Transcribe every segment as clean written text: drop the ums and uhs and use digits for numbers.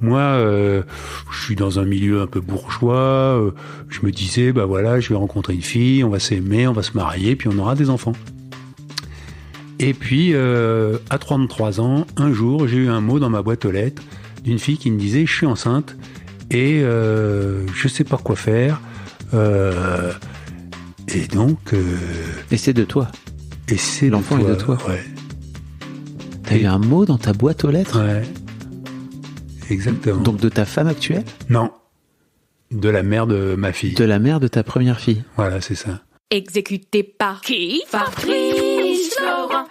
Moi, je suis dans un milieu un peu bourgeois. Je me disais, bah voilà, je vais rencontrer une fille, on va s'aimer, on va se marier, puis on aura des enfants. Et puis, à 33 ans, un jour, j'ai eu un mot dans ma boîte aux lettres d'une fille qui me disait, je suis enceinte et je sais pas quoi faire. Et donc... Et c'est de toi. Et c'est l'enfant est de toi. Ouais. T'as eu un mot dans ta boîte aux lettres ? Ouais. Exactement. Donc de ta femme actuelle ? Non. De la mère de ma fille. De la mère de ta première fille. Voilà, c'est ça. Exécuté par qui ? Fabrice Florent.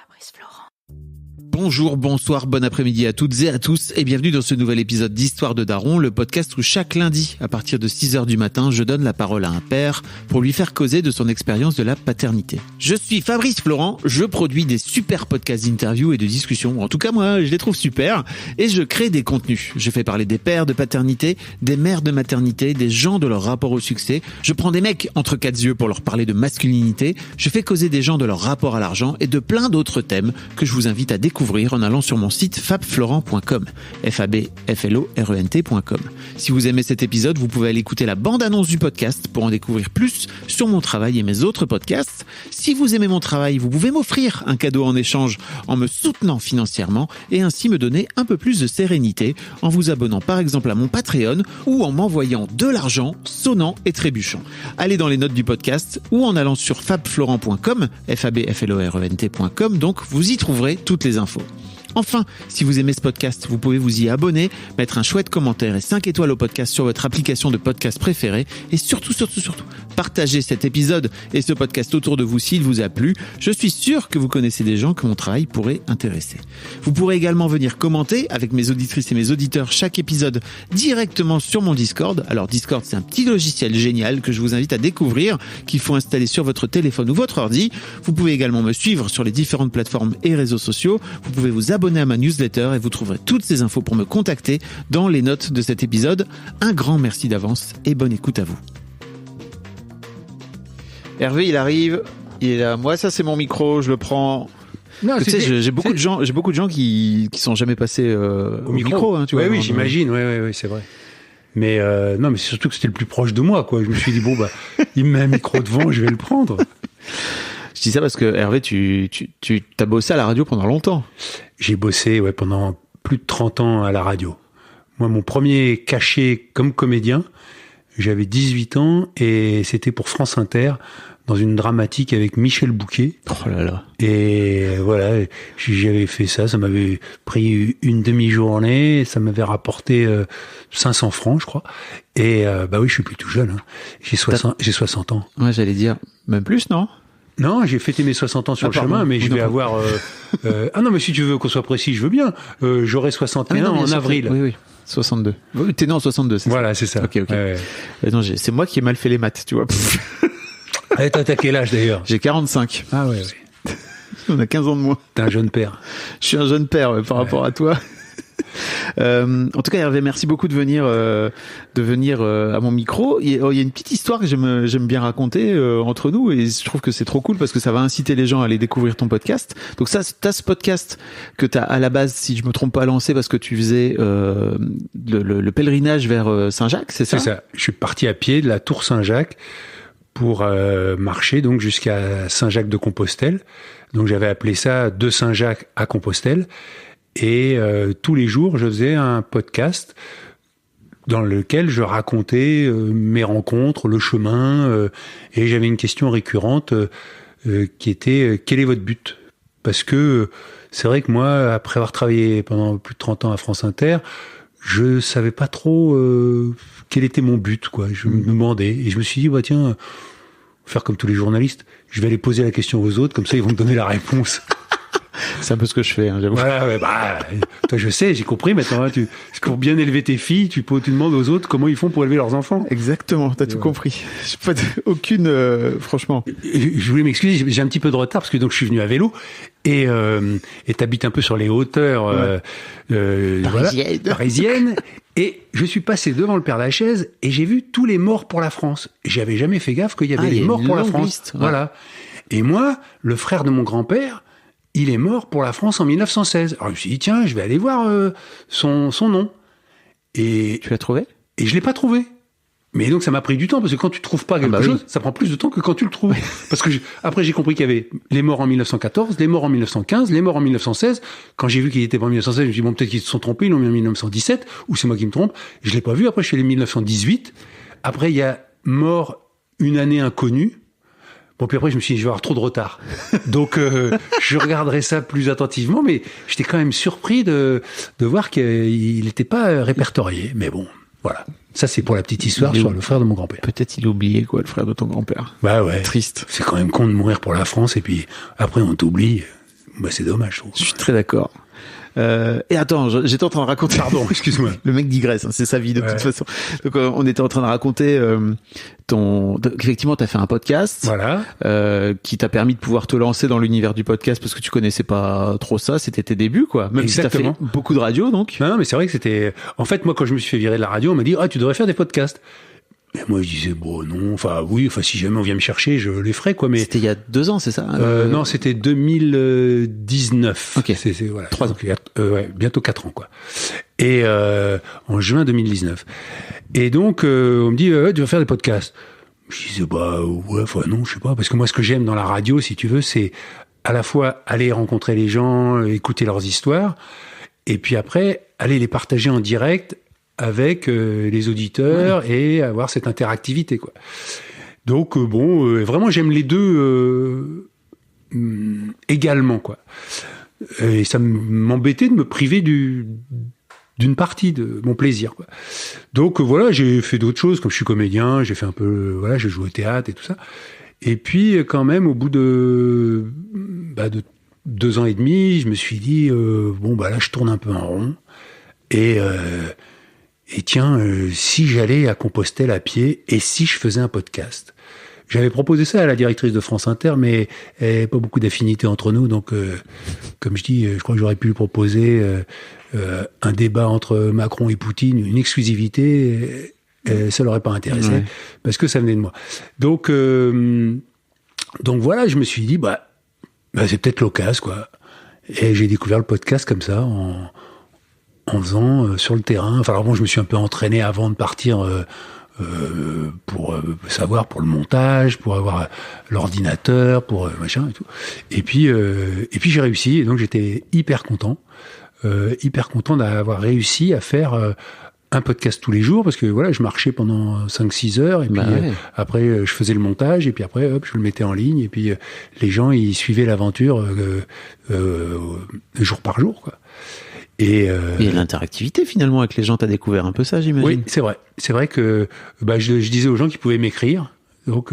Bonjour, bonsoir, bon après-midi à toutes et à tous et bienvenue dans ce nouvel épisode d'Histoire de Daron, le podcast où chaque lundi, à partir de 6h du matin, je donne la parole à un père pour lui faire causer de son expérience de la paternité. Je suis Fabrice Florent, je produis des super podcasts d'interviews et de discussions, en tout cas moi je les trouve super, et je crée des contenus. Je fais parler des pères de paternité, des mères de maternité, des gens de leur rapport au succès, je prends des mecs entre quatre yeux pour leur parler de masculinité, je fais causer des gens de leur rapport à l'argent et de plein d'autres thèmes que je vous invite à découvrir en allant sur mon site fabflorent.com, fabflorent.com. Si vous aimez cet épisode, vous pouvez aller écouter la bande-annonce du podcast pour en découvrir plus sur mon travail et mes autres podcasts. Si vous aimez mon travail, vous pouvez m'offrir un cadeau en échange en me soutenant financièrement et ainsi me donner un peu plus de sérénité en vous abonnant par exemple à mon Patreon ou en m'envoyant de l'argent sonnant et trébuchant. Allez dans les notes du podcast ou en allant sur fabflorent.com, fabflorent.com, donc vous y trouverez toutes les infos. Enfin, si vous aimez ce podcast, vous pouvez vous y abonner, mettre un chouette commentaire et 5 étoiles au podcast sur votre application de podcast préférée et surtout, partagez cet épisode et ce podcast autour de vous s'il vous a plu. Je suis sûr que vous connaissez des gens que mon travail pourrait intéresser. Vous pourrez également venir commenter avec mes auditrices et mes auditeurs chaque épisode directement sur mon Discord. Alors Discord, c'est un petit logiciel génial que je vous invite à découvrir, qu'il faut installer sur votre téléphone ou votre ordi. Vous pouvez également me suivre sur les différentes plateformes et réseaux sociaux. Vous pouvez vous abonner à ma newsletter et vous trouverez toutes ces infos pour me contacter dans les notes de cet épisode. Un grand merci d'avance et bonne écoute à vous. Hervé, il arrive, il est là. Moi, ça c'est mon micro, je le prends. Non, tu sais, j'ai beaucoup de gens qui sont jamais passés au micro, hein, tu vois. Oui, j'imagine, oui, c'est vrai. Mais non, mais c'est surtout que c'était le plus proche de moi, quoi. Je me suis dit bon bah, il me met un micro devant, je vais le prendre. Je dis ça parce que Hervé, tu as bossé à la radio pendant longtemps. J'ai bossé pendant plus de 30 ans à la radio. Moi, mon premier cachet comme comédien, j'avais 18 ans et c'était pour France Inter dans une dramatique avec Michel Bouquet. Oh là là. Et voilà, j'avais fait ça m'avait pris une demi-journée, ça m'avait rapporté 500 francs, je crois. Et bah oui, je suis plus tout jeune, hein. J'ai 60 ans. Ouais, j'allais dire, même plus, non ? Non, j'ai fêté mes 60 ans sur le chemin, mais je vais avoir... Ah non, mais si tu veux qu'on soit précis, je veux bien. J'aurai 61 en avril. Oui, 62. T'es né en 62, c'est voilà, ça. Voilà, c'est ça. Ok. Ouais. Non, c'est moi qui ai mal fait les maths, tu vois. Allez, toi, t'as quel âge d'ailleurs ? J'ai 45. Ah ouais. On a 15 ans de moins. T'es un jeune père. Je suis un jeune père par rapport à toi. En tout cas, Hervé, merci beaucoup de venir à mon micro. Il y a une petite histoire que j'aime bien raconter entre nous et je trouve que c'est trop cool parce que ça va inciter les gens à aller découvrir ton podcast. Donc ça, t'as ce podcast que t'as à la base, si je me trompe pas, lancé parce que tu faisais le pèlerinage vers Saint-Jacques, c'est ça ? C'est ça. Je suis parti à pied de la Tour Saint-Jacques pour marcher donc jusqu'à Saint-Jacques-de-Compostelle. Donc j'avais appelé ça de Saint-Jacques à Compostelle. Et tous les jours, je faisais un podcast dans lequel je racontais mes rencontres, le chemin, et j'avais une question récurrente qui était « Quel est votre but ?» Parce que c'est vrai que moi, après avoir travaillé pendant plus de 30 ans à France Inter, je savais pas trop quel était mon but, quoi. Je me demandais, et je me suis dit « tiens, faire comme tous les journalistes, je vais aller poser la question aux autres, comme ça ils vont me donner la réponse. » C'est un peu ce que je fais, hein, j'avoue. Voilà, toi je sais, j'ai compris maintenant. Hein, pour bien élever tes filles, tu demandes aux autres comment ils font pour élever leurs enfants. Exactement, t'as tout compris. J'ai pas aucune, franchement. Je voulais m'excuser, j'ai un petit peu de retard parce que donc je suis venu à vélo et t'habites un peu sur les hauteurs parisiennes. Et je suis passé devant le Père-Lachaise et j'ai vu tous les morts pour la France. J'avais jamais fait gaffe qu'il y avait les morts pour la France. Liste, ouais. Voilà. Et moi, le frère de mon grand-père, il est mort pour la France en 1916. Alors je me suis dit, tiens, je vais aller voir son nom. Et Tu l'as trouvé? je l'ai pas trouvé. Mais donc ça m'a pris du temps parce que quand tu trouves pas quelque chose, ça prend plus de temps que quand tu le trouves. Parce que après j'ai compris qu'il y avait les morts en 1914, les morts en 1915, les morts en 1916. Quand j'ai vu qu'il était pas en 1916, je me suis dit bon peut-être qu'ils se sont trompés, ils l'ont mis en 1917 ou c'est moi qui me trompe. Je l'ai pas vu. Après je suis allé 1918. Après il y a mort une année inconnue. Bon, puis après, je me suis dit, je vais avoir trop de retard. Donc, je regarderai ça plus attentivement, mais j'étais quand même surpris de voir qu'il n'était pas répertorié. Mais bon, voilà. Ça, c'est pour la petite histoire sur le frère de mon grand-père. Peut-être il a oublié, quoi, le frère de ton grand-père. Bah ouais. Triste. C'est quand même con de mourir pour la France, et puis après, on t'oublie. Bah, c'est dommage, je trouve. Je suis très d'accord. Et attends, j'étais en train de raconter. Pardon, excuse-moi. Le mec digresse, hein, c'est sa vie de toute façon. Donc on était en train de raconter effectivement t'as fait un podcast, voilà, qui t'a permis de pouvoir te lancer dans l'univers du podcast parce que tu connaissais pas trop ça, c'était tes débuts quoi. Même exactement. si t'as fait beaucoup de radio donc. Non, mais c'est vrai que c'était. En fait, moi, quand je me suis fait virer de la radio, on m'a dit tu devrais faire des podcasts. Et moi, je disais, bon, non, oui, si jamais on vient me chercher, je les ferai, quoi, mais. C'était il y a 2 ans, c'est ça? Non, c'était 2019. Ok. Voilà. 3 ans. Ouais, bientôt 4 ans, quoi. Et, en juin 2019. Et donc, on me dit, tu vas faire des podcasts. Je disais, non, je sais pas, parce que moi, ce que j'aime dans la radio, si tu veux, c'est à la fois aller rencontrer les gens, écouter leurs histoires, et puis après, aller les partager en direct avec les auditeurs et avoir cette interactivité, quoi. Donc vraiment j'aime les deux également, quoi. Et ça m'embêtait de me priver d'une partie de mon plaisir, quoi. Donc voilà, j'ai fait d'autres choses, comme je suis comédien, j'ai fait un peu j'ai joué au théâtre et tout ça. Et puis quand même au bout de 2 ans et demi, je me suis dit là je tourne un peu en rond et tiens, si j'allais à Compostelle à pied et si je faisais un podcast. J'avais proposé ça à la directrice de France Inter, mais il n'y avait pas beaucoup d'affinité entre nous. Donc, comme je dis, je crois que j'aurais pu lui proposer un débat entre Macron et Poutine, une exclusivité, ça l'aurait pas intéressé, parce que ça venait de moi. Donc voilà, je me suis dit, c'est peut-être l'occasion, quoi. Et j'ai découvert le podcast comme ça, en faisant sur le terrain. Enfin, alors bon, je me suis un peu entraîné avant de partir pour savoir, pour le montage, pour avoir l'ordinateur, pour machin et tout. Et puis j'ai réussi, et donc j'étais hyper content d'avoir réussi à faire un podcast tous les jours, parce que voilà, je marchais pendant 5-6 heures, et puis après je faisais le montage, et puis après hop, je le mettais en ligne, et puis les gens ils suivaient l'aventure jour par jour, quoi. Et l'interactivité finalement avec les gens, t'as découvert un peu ça, j'imagine. Oui, c'est vrai. C'est vrai que je disais aux gens qu'ils pouvaient m'écrire. Donc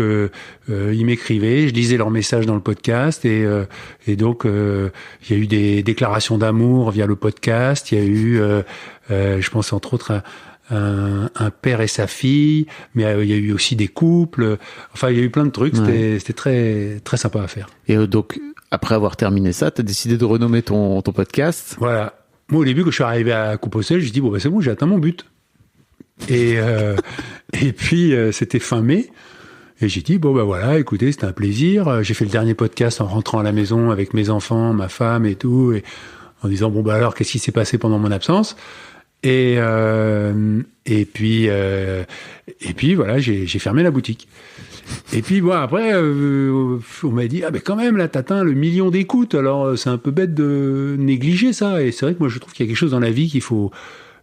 ils m'écrivaient, je lisais leurs messages dans le podcast, et donc il y a eu des déclarations d'amour via le podcast. Il y a eu, je pense entre autres un père et sa fille, mais il y a eu aussi des couples. Enfin, il y a eu plein de trucs. C'était très très sympa à faire. Et donc après avoir terminé ça, t'as décidé de renommer ton podcast. Voilà. Moi, au début, quand je suis arrivé à Compostelle, je dis c'est bon, j'ai atteint mon but. Et puis c'était fin mai, et j'ai dit voilà, écoutez, c'était un plaisir. J'ai fait le dernier podcast en rentrant à la maison avec mes enfants, ma femme et tout, et en disant alors qu'est-ce qui s'est passé pendant mon absence. Et puis voilà, j'ai fermé la boutique. Et puis après, on m'a dit quand même là t'atteins le 1 million d'écoutes, alors c'est un peu bête de négliger ça. Et c'est vrai que moi je trouve qu'il y a quelque chose dans la vie qu'il faut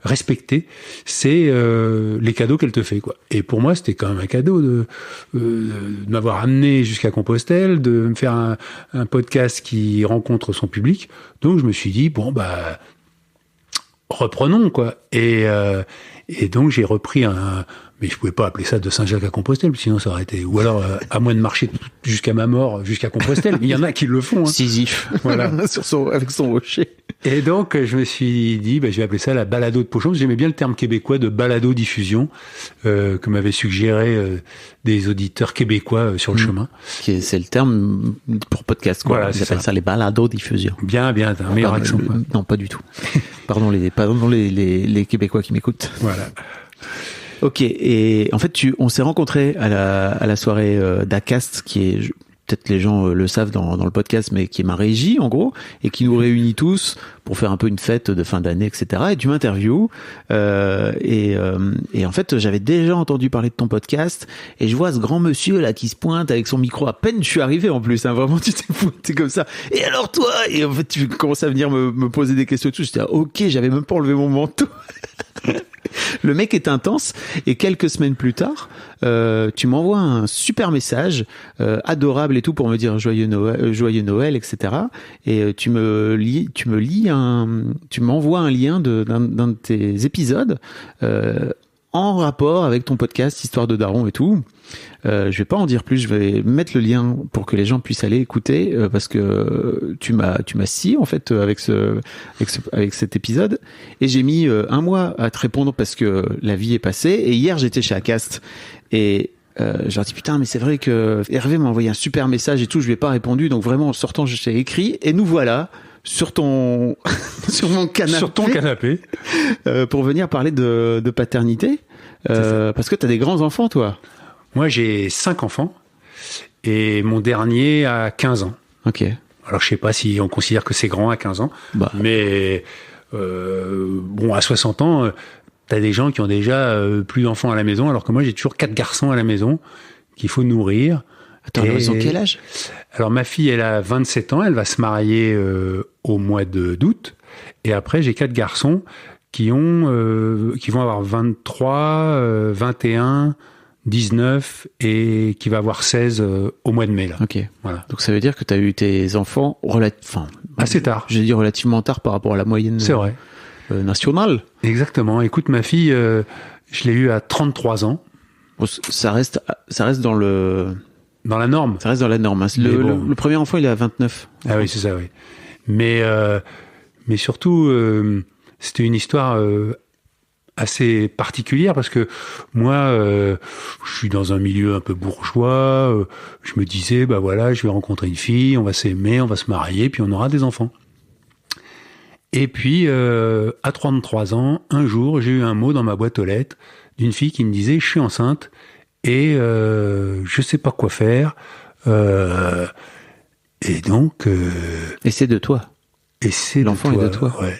respecter, c'est les cadeaux qu'elle te fait, quoi. Et pour moi c'était quand même un cadeau de m'avoir amené jusqu'à Compostelle, de me faire un podcast qui rencontre son public. Donc je me suis dit reprenons, quoi. Et donc j'ai repris mais je pouvais pas appeler ça de Saint-Jacques à Compostelle, sinon ça aurait été, ou alors à moins de marcher jusqu'à ma mort jusqu'à Compostelle. Il y en a qui le font, hein. Sisyphe. Voilà. avec son rocher. Et donc je me suis dit je vais appeler ça la balado de Pochon. J'aimais bien le terme québécois de balado diffusion que m'avaient suggéré des auditeurs québécois sur le chemin. C'est le terme pour podcast, quoi. Voilà, ils appellent ça les balados diffusion. Bien, t'as un meilleur accent, quoi. Non, pas du tout. Pardon les Québécois qui m'écoutent. Voilà. Ok, et en fait on s'est rencontrés à la soirée d'Acast, qui est peut-être les gens le savent dans le podcast, mais qui est ma régie en gros, et qui nous réunit tous pour faire un peu une fête de fin d'année, etc. Et tu m'interviews, et en fait j'avais déjà entendu parler de ton podcast, et je vois ce grand monsieur là qui se pointe avec son micro, à peine je suis arrivé en plus, hein, vraiment tu t'es pointé comme ça. Et alors toi, et en fait tu commences à venir me poser des questions et tout. J'étais ok, j'avais même pas enlevé mon manteau. Le mec est intense, et quelques semaines plus tard, tu m'envoies un super message, adorable et tout, pour me dire joyeux Noël, etc. Et tu m'envoies un lien d'un de tes épisodes en rapport avec ton podcast Histoire de Daron et tout. Je vais pas en dire plus, je vais mettre le lien pour que les gens puissent aller écouter, parce que tu m'as scié en fait avec cet épisode, et j'ai mis un mois à te répondre parce que la vie est passée. Et hier j'étais chez Acast et je leur dis putain, mais c'est vrai que Hervé m'a envoyé un super message et tout, je lui ai pas répondu, donc vraiment en sortant je t'ai écrit, et nous voilà sur ton sur mon canapé, sur ton canapé, pour venir parler de paternité, parce que t'as des grands enfants toi. Moi, j'ai 5 enfants, et mon dernier a 15 ans. Ok. Alors, je sais pas si on considère que c'est grand à 15 ans, mais bon, à 60 ans, t'as des gens qui ont déjà plus d'enfants à la maison, alors que moi, j'ai toujours 4 garçons à la maison qu'il faut nourrir. Attends, ils ont quel âge ? Alors, ma fille, elle a 27 ans, elle va se marier au mois d'août, et après, j'ai 4 garçons qui vont avoir 23, 21... 19 et qui va avoir 16 au mois de mai là. Ok. Voilà. Donc ça veut dire que tu as eu tes enfants assez tard. J'ai dit relativement tard par rapport à la moyenne. C'est vrai. Nationale. Exactement. Écoute, ma fille, je l'ai eue à 33 ans. Bon, ça reste dans la norme. Ça reste dans la norme. Hein. Le premier enfant, il est à 29. Ah oui, c'est ça, oui. Mais surtout, c'était une histoire assez particulière, parce que moi, je suis dans un milieu un peu bourgeois. Je me disais, bah voilà, je vais rencontrer une fille, on va s'aimer, on va se marier, puis on aura des enfants. Et puis, à 33 ans, un jour, j'ai eu un mot dans ma boîte aux lettres d'une fille qui me disait, je suis enceinte et je sais pas quoi faire. Et donc... Et c'est de toi. Et c'est l'enfant est de toi. Ouais.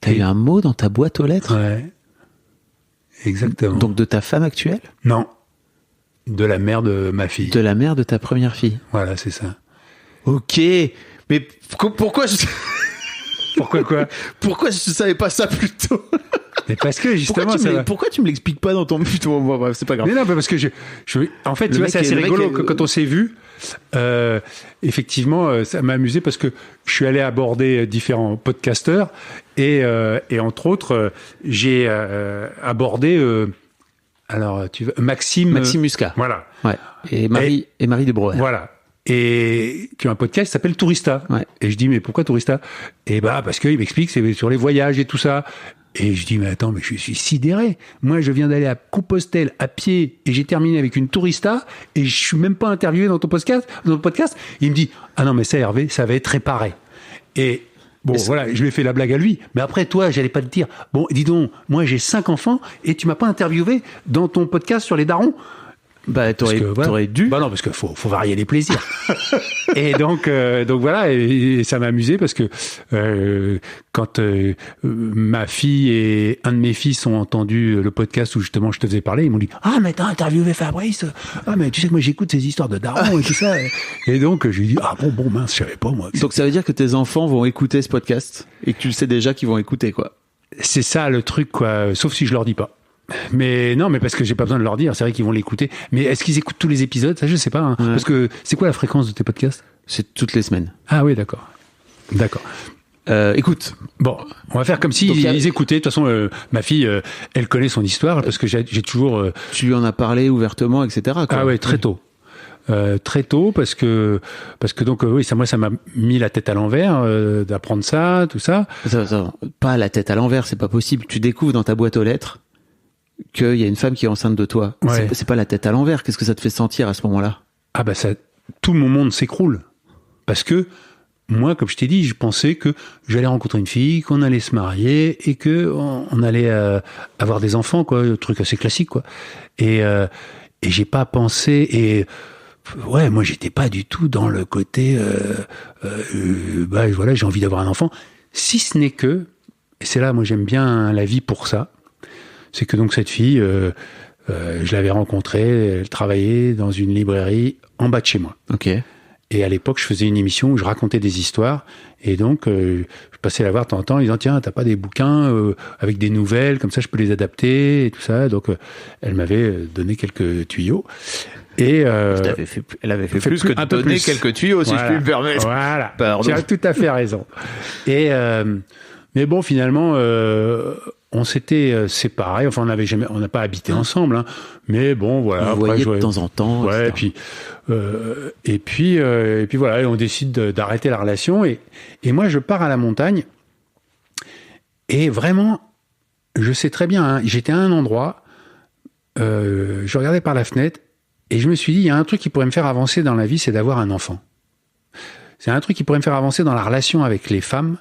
T'as eu un mot dans ta boîte aux lettres ? Ouais, exactement. Donc de ta femme actuelle ? Non, de la mère de ma fille. De la mère de ta première fille. Voilà, c'est ça. Ok, mais pourquoi je... Pourquoi quoi ? Pourquoi je savais pas ça plus tôt ? Mais parce que justement, pourquoi tu me l'expliques pas dans ton... Putain, c'est pas grave. Mais non, parce que en fait, tu vois, c'est assez rigolo quand on s'est vu. Effectivement, ça m'a amusé parce que je suis allé aborder différents podcasteurs et entre autres, j'ai abordé Maxime Muscat. Voilà. Ouais. Et Marie de Brouwer. Voilà. Et qui a un podcast qui s'appelle Tourista. Ouais. Et je dis, mais pourquoi Tourista ? Et parce qu'il m'explique, c'est sur les voyages et tout ça. Et je dis, mais attends, mais je suis sidéré. Moi, je viens d'aller à Compostelle à pied et j'ai terminé avec une Tourista et je suis même pas interviewé dans ton podcast. Il me dit, ah non, mais ça, Hervé, ça va être réparé. Et bon, voilà, je lui ai fait la blague à lui. Mais après, toi, j'allais pas te dire, bon, dis donc, moi, j'ai 5 enfants et tu m'as pas interviewé dans ton podcast sur les darons. Bah, t'aurais dû. Bah non, parce qu'il faut varier les plaisirs. Et donc voilà, et ça m'a amusé parce que quand ma fille et un de mes fils ont entendu le podcast où justement je te faisais parler, ils m'ont dit, ah mais t'as interviewé Fabrice, ah mais tu sais que moi j'écoute ces histoires de darons et tout ça. Et donc je lui ai dit, ah bon mince, je savais pas moi. Donc ça veut dire que tes enfants vont écouter ce podcast et que tu le sais déjà qu'ils vont écouter, quoi. C'est ça le truc, quoi, sauf si je leur dis pas. Mais non, mais parce que j'ai pas besoin de leur dire, c'est vrai qu'ils vont l'écouter. Mais est-ce qu'ils écoutent tous les épisodes ? Ça, je sais pas. Hein. Ouais. Parce que c'est quoi la fréquence de tes podcasts ? C'est toutes les semaines. Ah oui, d'accord. Écoute, bon, on va faire comme si ils écoutaient. De toute façon, ma fille, elle connaît son histoire parce que j'ai toujours. Tu lui en as parlé ouvertement, etc. quoi. Ah ouais, très tôt. Très tôt parce que donc oui, ça m'a mis la tête à l'envers d'apprendre ça, tout ça. Attends, pas la tête à l'envers, c'est pas possible. Tu découvres dans ta boîte aux lettres qu'il y a une femme qui est enceinte de toi. Ouais. C'est pas la tête à l'envers. Qu'est-ce que ça te fait sentir à ce moment-là ? Ah bah tout mon monde s'écroule. Parce que moi, comme je t'ai dit, je pensais que j'allais rencontrer une fille, qu'on allait se marier et que on allait avoir des enfants, quoi, un truc assez classique, quoi. Et j'ai pas pensé. Et ouais, moi j'étais pas du tout dans le côté voilà, j'ai envie d'avoir un enfant, si ce n'est que, et c'est là moi j'aime bien la vie pour ça, c'est que donc cette fille je l'avais rencontrée, elle travaillait dans une librairie en bas de chez moi. Ok. Et à l'époque, je faisais une émission où je racontais des histoires. Et donc, je passais la voir de temps en temps en disant, tiens, t'as pas des bouquins avec des nouvelles, comme ça je peux les adapter et tout ça. Donc, elle m'avait donné quelques tuyaux. Et elle avait fait plus que de donner quelques tuyaux, si je puis me permettre. Voilà, pardon. tu as tout à fait raison. Et mais bon, finalement, on s'était séparés. Enfin, on n'a pas habité ensemble, hein. Mais bon, voilà. On voyait de temps en temps. Ouais, et puis voilà, et on décide d'arrêter la relation. Et moi, je pars à la montagne. Et vraiment, je sais très bien, hein, j'étais à un endroit, je regardais par la fenêtre, et je me suis dit, il y a un truc qui pourrait me faire avancer dans la vie, c'est d'avoir un enfant. C'est un truc qui pourrait me faire avancer dans la relation avec les femmes,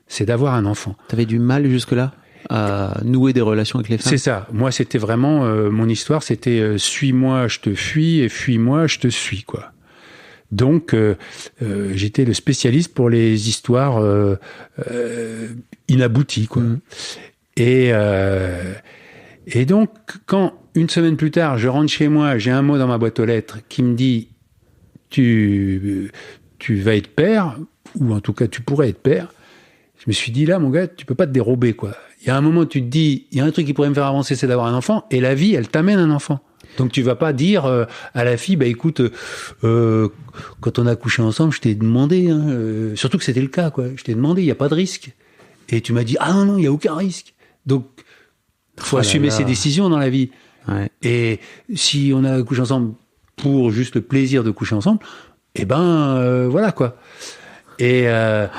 c'est d'avoir un enfant. T'avais du mal jusque-là à nouer des relations avec les femmes? C'est ça. Moi, c'était vraiment mon histoire, c'était suis-moi, je te fuis, et fuis-moi, je te suis, quoi. Donc, j'étais le spécialiste pour les histoires inabouties, quoi. Et donc, quand une semaine plus tard, je rentre chez moi, j'ai un mot dans ma boîte aux lettres qui me dit tu vas être père, ou en tout cas tu pourrais être père. Je me suis dit, là, mon gars, tu peux pas te dérober, quoi. Il y a un moment où tu te dis, il y a un truc qui pourrait me faire avancer, c'est d'avoir un enfant, et la vie, elle t'amène un enfant. Donc tu vas pas dire à la fille, bah écoute, quand on a couché ensemble, je t'ai demandé, hein, surtout que c'était le cas, quoi. Je t'ai demandé, il y a pas de risque. Et tu m'as dit, ah non, il y a aucun risque. Donc, faut assumer ses décisions dans la vie. Ouais. Et si on a couché ensemble pour juste le plaisir de coucher ensemble, eh ben, voilà, quoi. Et là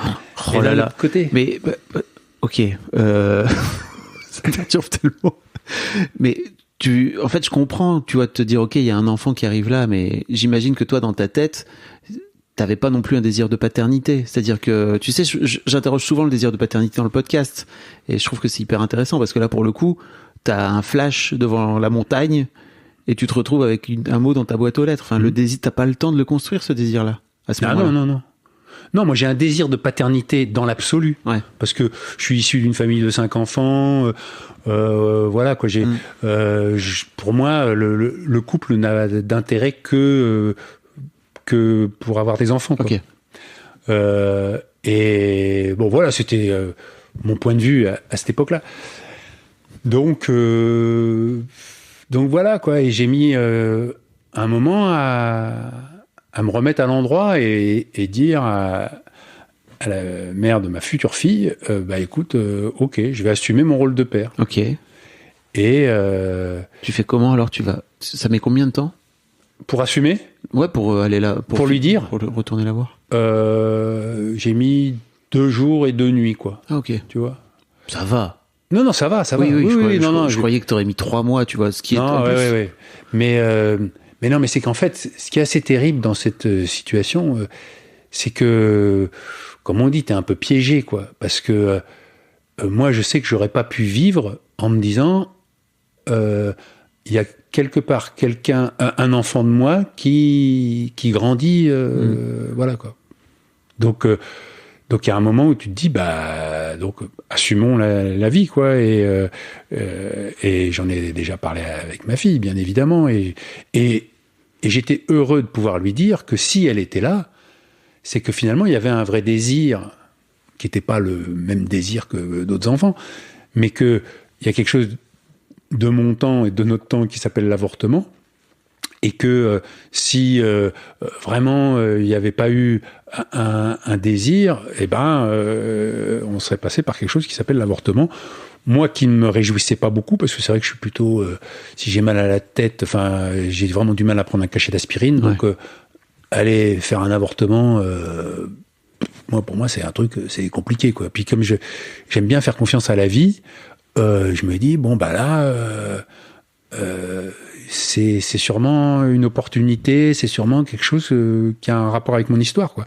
là. Côté. Mais ok, ça perturbe tellement. Mais en fait, je comprends. Tu vas te dire, ok, il y a un enfant qui arrive là, mais j'imagine que toi, dans ta tête, t'avais pas non plus un désir de paternité. C'est-à-dire que, tu sais, j'interroge souvent le désir de paternité dans le podcast, et je trouve que c'est hyper intéressant parce que là, pour le coup, t'as un flash devant la montagne et tu te retrouves avec un mot dans ta boîte aux lettres. Enfin, le désir, t'as pas le temps de le construire, ce désir-là, à ce moment-là. Non. Non, moi j'ai un désir de paternité dans l'absolu, parce que je suis issu d'une famille de 5 enfants. Voilà, quoi. Pour moi, le couple n'a d'intérêt que pour avoir des enfants, quoi. Ok. Et bon, voilà, c'était mon point de vue à cette époque-là. Donc voilà, quoi. Et j'ai mis un moment à me remettre à l'endroit et dire à la mère de ma future fille, bah écoute, ok, je vais assumer mon rôle de père. Ok. Et tu fais comment alors? Ça met combien de temps pour assumer? Ouais, pour aller là, pour lui dire, pour retourner la voir. J'ai mis 2 jours et 2 nuits, quoi. Ah ok. Tu vois. Ça va. Non, ça va. Oui, je croyais que t'aurais mis 3 mois, tu vois, ce qui est en plus. Ouais. Mais non, mais c'est qu'en fait, ce qui est assez terrible dans cette situation, c'est que, comme on dit, t'es un peu piégé, quoi. Parce que moi, je sais que j'aurais pas pu vivre en me disant, il y a quelque part un enfant de moi qui grandit, voilà, quoi. Donc il y a un moment où tu te dis, bah, donc assumons la vie, quoi. Et j'en ai déjà parlé avec ma fille, bien évidemment. Et j'étais heureux de pouvoir lui dire que si elle était là, c'est que finalement il y avait un vrai désir qui n'était pas le même désir que d'autres enfants, mais que il y a quelque chose de mon temps et de notre temps qui s'appelle l'avortement. Et que si vraiment il n'y avait pas eu un désir, eh ben on serait passé par quelque chose qui s'appelle l'avortement. Moi qui ne me réjouissais pas beaucoup, parce que c'est vrai que je suis plutôt, si j'ai mal à la tête, enfin j'ai vraiment du mal à prendre un cachet d'aspirine, donc aller faire un avortement, pour moi c'est un truc, c'est compliqué, quoi. Puis comme j'aime bien faire confiance à la vie, je me dis bon bah là. C'est sûrement une opportunité, c'est sûrement quelque chose qui a un rapport avec mon histoire, quoi.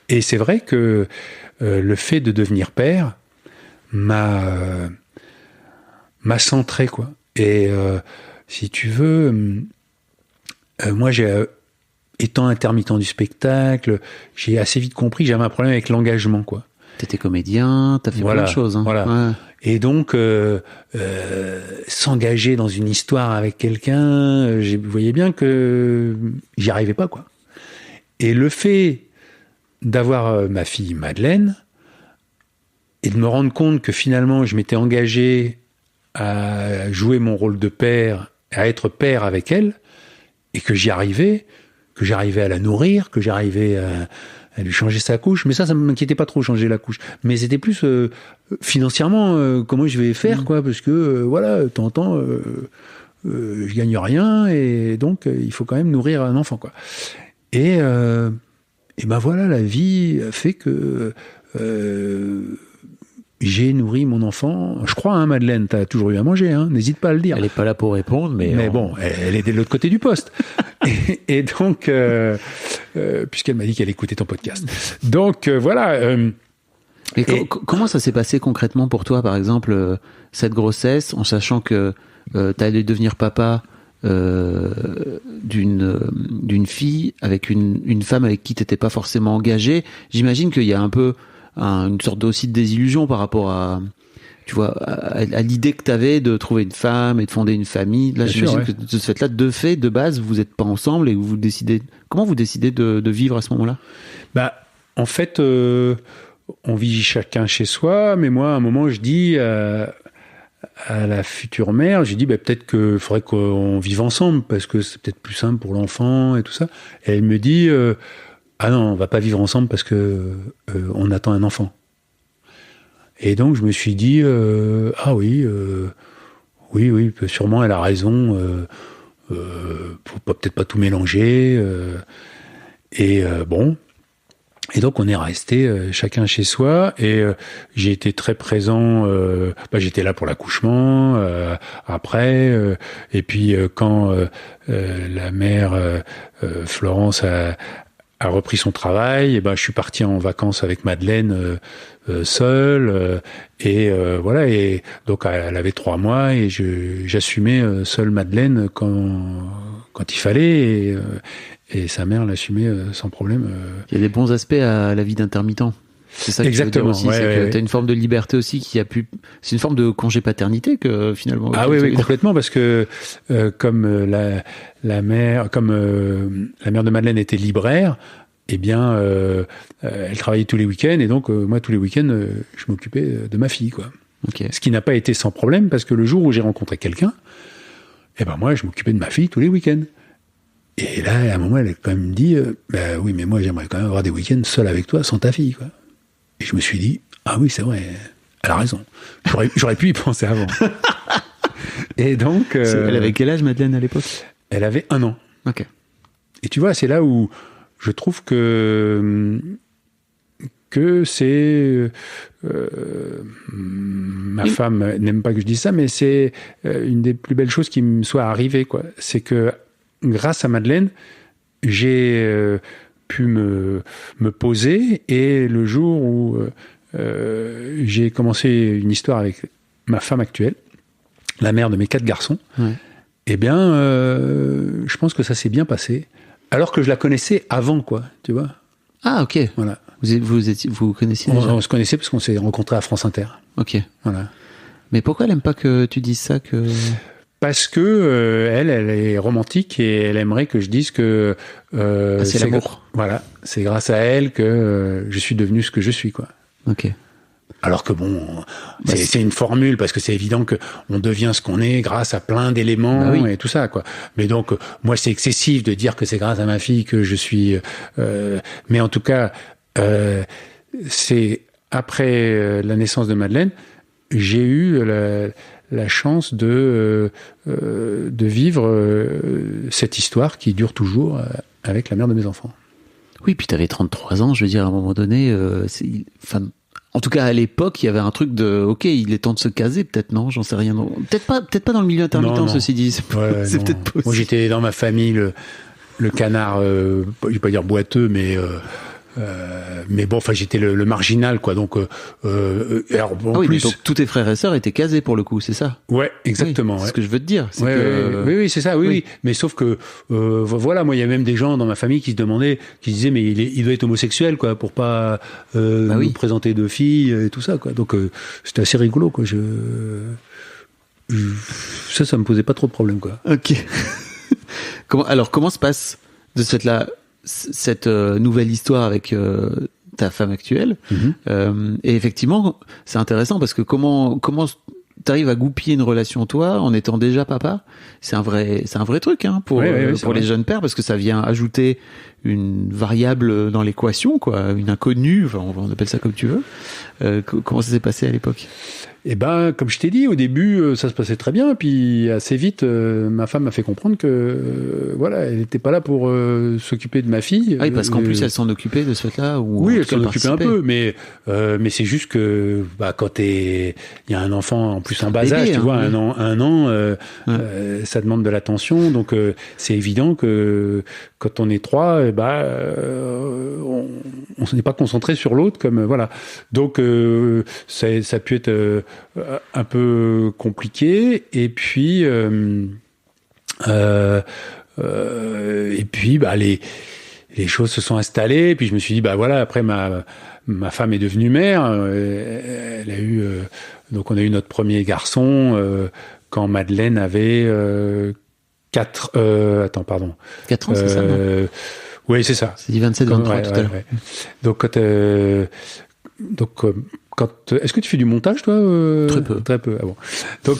Et c'est vrai que le fait de devenir père m'a centré, quoi. Et si tu veux, moi j'ai étant intermittent du spectacle, j'ai assez vite compris que j'avais un problème avec l'engagement, quoi. T'étais comédien, t'as fait plein de choses. Hein. Voilà. Ouais. Et donc, s'engager dans une histoire avec quelqu'un, je voyais bien que j'y arrivais pas, quoi. Et le fait d'avoir ma fille Madeleine et de me rendre compte que finalement, je m'étais engagé à jouer mon rôle de père, à être père avec elle, et que j'arrivais à la nourrir, que j'arrivais à lui changer sa couche, mais ça m'inquiétait pas trop, changer la couche. Mais c'était plus financièrement comment je vais faire, quoi, parce que voilà, de temps en temps, je gagne rien, et donc il faut quand même nourrir un enfant, quoi. Et ben voilà, la vie fait que j'ai nourri mon enfant. Je crois, hein, Madeleine, t'as toujours eu à manger, hein, n'hésite pas à le dire. Elle est pas là pour répondre, mais bon, elle est de l'autre côté du poste. et donc, puisqu'elle m'a dit qu'elle écoutait ton podcast. Donc, voilà. Mais comment ça s'est passé concrètement pour toi, par exemple, cette grossesse, en sachant que t'allais devenir papa d'une fille avec une femme avec qui t'étais pas forcément engagé? J'imagine qu'il y a un peu une sorte aussi de désillusion par rapport à, tu vois, à l'idée que t'avais de trouver une femme et de fonder une famille. Là, j'imagine que de ce fait-là, de base, vous êtes pas ensemble et comment vous décidez de vivre à ce moment-là? Bah, en fait, on vit chacun chez soi, mais moi, à un moment, je dis à la future mère, j'ai dit, bah, peut-être qu'il faudrait qu'on vive ensemble parce que c'est peut-être plus simple pour l'enfant et tout ça. Et elle me dit, ah non, on va pas vivre ensemble parce que on attend un enfant. Et donc je me suis dit, ah oui, oui, sûrement elle a raison. Faut peut-être pas tout mélanger. Bon. Et donc on est resté chacun chez soi, et j'ai été très présent. J'étais là pour l'accouchement, après, et puis quand la mère Florence a repris son travail, et je suis parti en vacances avec Madeleine seule, et voilà. Et donc elle avait 3 mois, et j'assumais seule Madeleine quand il fallait. Et sa mère l'assumait sans problème. Il y a des bons aspects à la vie d'intermittent. C'est ça que exactement. Tu veux dire aussi, c'est que tu as une forme de liberté aussi c'est une forme de congé paternité que finalement. Ah oui, complètement, parce que comme la mère de Madeleine était libraire, eh bien, elle travaillait tous les week-ends, et donc moi tous les week-ends, je m'occupais de ma fille, quoi. Okay. Ce qui n'a pas été sans problème, parce que le jour où j'ai rencontré quelqu'un, moi je m'occupais de ma fille tous les week-ends. Et là, à un moment, elle a quand même dit, oui, mais moi, j'aimerais quand même avoir des week-ends seul avec toi, sans ta fille, quoi. Et je me suis dit, ah oui, c'est vrai, elle a raison. J'aurais pu y penser avant. Et donc... Elle avait quel âge, Madeleine, à l'époque? Elle avait 1 an. Ok. Et tu vois, c'est là où je trouve que c'est... ma femme n'aime pas que je dise ça, mais c'est une des plus belles choses qui me soit arrivée, quoi. C'est que grâce à Madeleine, j'ai pu me poser, et le jour où j'ai commencé une histoire avec ma femme actuelle, la mère de mes 4 garçons, je pense que ça s'est bien passé, alors que je la connaissais avant, quoi, tu vois. Ah, ok. Voilà. Vous connaissiez déjà? On se connaissait parce qu'on s'est rencontrés à France Inter. Ok. Voilà. Mais pourquoi elle aime pas que tu dises ça, que... Parce que elle est romantique, et elle aimerait que je dise que c'est l'amour. Voilà, c'est grâce à elle que je suis devenu ce que je suis, quoi. Ok. Alors que bon, c'est une formule, parce que c'est évident que on devient ce qu'on est grâce à plein d'éléments et tout ça, quoi. Mais donc moi, c'est excessif de dire que c'est grâce à ma fille que je suis. Mais en tout cas, c'est après la naissance de Madeleine, j'ai eu la chance de vivre cette histoire qui dure toujours avec la mère de mes enfants. Oui, puis tu avais 33 ans, je veux dire, à un moment donné, en tout cas à l'époque, il y avait un truc de, ok, il est temps de se caser, peut-être, non, j'en sais rien. Peut-être pas dans le milieu intermittent, non. Ceci dit, c'est peut-être possible. Moi, j'étais dans ma famille le canard, je vais pas dire boiteux, mais Mais bon, enfin, j'étais le marginal, quoi. Donc, alors, en oui, plus, mais donc tous tes frères et sœurs étaient casés pour le coup, c'est ça? ouais, exactement. Oui, c'est ouais. ce que je veux te dire. C'est Ouais, que... oui, c'est ça, oui, Oui. oui. Mais sauf que, voilà, moi, il y a même des gens dans ma famille qui se demandaient, qui se disaient, mais il doit être homosexuel, quoi, pour pas oui. nous présenter deux filles et tout ça, quoi. Donc, c'était assez rigolo, quoi. Ça me posait pas trop de problème, quoi. Ok. Comment se passe de cette nouvelle histoire avec ta femme actuelle? Et effectivement, c'est intéressant parce que comment t'arrives à goupiller une relation toi en étant déjà papa? C'est un vrai truc hein, pour les jeunes pères parce que ça vient ajouter une variable dans l'équation, quoi, une inconnue. Enfin, on appelle ça comme tu veux. Comment ça s'est passé à l'époque? Eh ben, comme je t'ai dit, au début, ça se passait très bien. Puis assez vite, ma femme m'a fait comprendre que, voilà, elle n'était pas là pour s'occuper de ma fille. Ah oui, parce qu'en plus, elle s'en occupait de ce fait-là. Oui, elle s'en occupait un peu, mais c'est juste que, quand il y a un enfant, en plus un bas âge, tu vois, un an, ça demande de l'attention. Donc, c'est évident que quand on est trois, on n'est pas concentré sur l'autre, comme voilà. Donc, ça a pu être un peu compliqué, et puis les choses se sont installées, et puis je me suis dit voilà, après ma femme est devenue mère, elle a eu donc on a eu notre premier garçon quand Madeleine avait 4 ans, c'est ça, non? Oui, c'est ça. C'est dit 27, 23 tout à l'heure. Ouais. Donc est-ce que tu fais du montage, toi? Très peu. Ah bon. Donc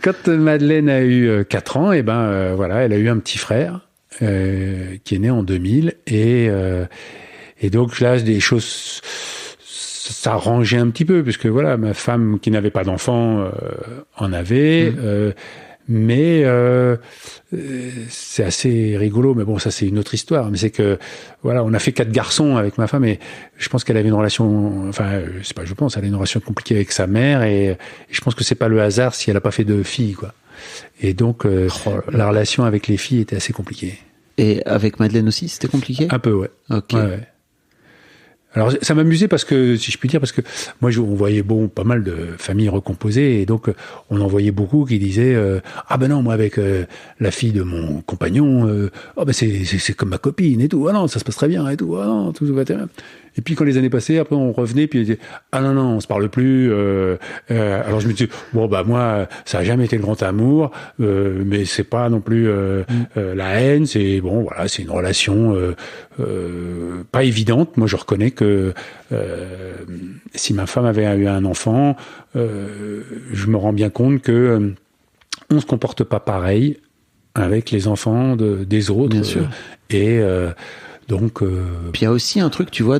quand Madeleine a eu 4 ans, et voilà, elle a eu un petit frère qui est né en 2000, et donc là, des choses ça rangeait un petit peu, puisque voilà, ma femme qui n'avait pas d'enfant en avait. Mais c'est assez rigolo, mais bon, ça c'est une autre histoire. Mais c'est que voilà, on a fait 4 garçons avec ma femme, et je pense qu'elle avait une relation, elle a une relation compliquée avec sa mère, et je pense que c'est pas le hasard si elle a pas fait de filles, quoi. Et donc la relation avec les filles était assez compliquée. Et avec Madeleine aussi, c'était compliqué? Un peu, ouais. Ok. Ouais. Alors ça m'amusait parce que, si je puis dire, parce que moi on voyait pas mal de familles recomposées, et donc on en voyait beaucoup qui disaient ah ben non, moi avec la fille de mon compagnon, c'est comme ma copine et tout, ah non, ça se passe très bien et tout, ah non, tout va très bien. Et puis quand les années passaient, après on revenait, puis on disait ah non, on se parle plus. Alors je me dis moi ça a jamais été le grand amour, mais c'est pas non plus la haine, c'est bon, voilà, c'est une relation pas évidente. Moi je reconnais que si ma femme avait eu un enfant, je me rends bien compte que on se comporte pas pareil avec les enfants des autres. Bien sûr. Et donc, puis il y a aussi un truc, tu vois,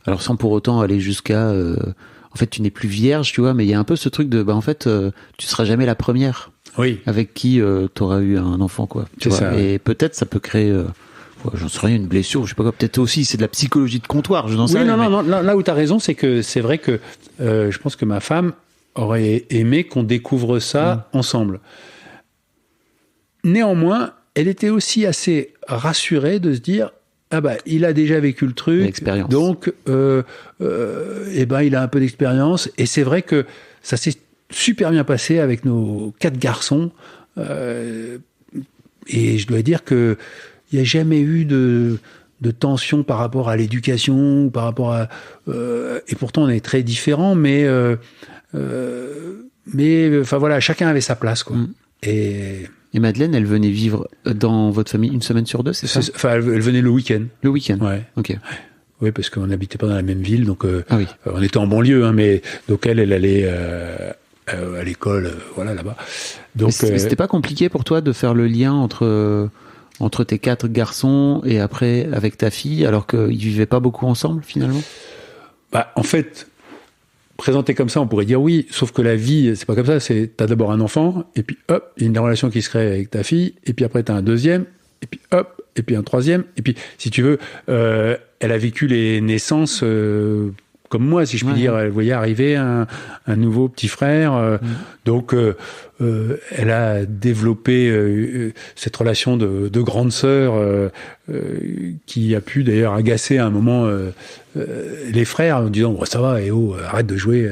alors sans pour autant aller jusqu'à, en fait, tu n'es plus vierge, tu vois, mais il y a un peu ce truc de, en fait, tu seras jamais la première. Oui. Avec qui t'auras eu un enfant, quoi. Tu vois. Ça. Et peut-être ça peut créer, j'en sais rien, une blessure, je sais pas quoi. Peut-être aussi, c'est de la psychologie de comptoir. Je n'en sais rien. Non, là où t'as raison, c'est que c'est vrai que je pense que ma femme aurait aimé qu'on découvre ça ensemble. Néanmoins, elle était aussi assez rassurée de se dire il a déjà vécu le truc, l'expérience. Donc il a un peu d'expérience, et c'est vrai que ça s'est super bien passé avec nos 4 garçons, et je dois dire que il n'y a jamais eu de tension par rapport à l'éducation, par rapport à et pourtant on est très différents, mais enfin voilà, chacun avait sa place, quoi. Et Madeleine, elle venait vivre dans votre famille une semaine sur 2, c'est ça? Enfin, elle venait le week-end. Le week-end. Ouais. Ok. Oui, parce qu'on n'habitait pas dans la même ville, donc oui. On était en banlieue, hein, mais donc elle allait à l'école, voilà, là-bas. Donc mais c'était pas compliqué pour toi de faire le lien entre tes 4 garçons et après avec ta fille, alors qu'ils vivaient pas beaucoup ensemble finalement? En fait, présenté comme ça, on pourrait dire oui, sauf que la vie, c'est pas comme ça. T'as d'abord un enfant, et puis hop, il y a une relation qui se crée avec ta fille, et puis après t'as un deuxième, et puis hop, et puis un troisième, et puis si tu veux, elle a vécu les naissances comme moi, si je puis dire. Elle voyait arriver un nouveau petit frère. Donc, elle a développé cette relation de grande sœur qui a pu d'ailleurs agacer à un moment les frères en disant ça va, arrête de jouer.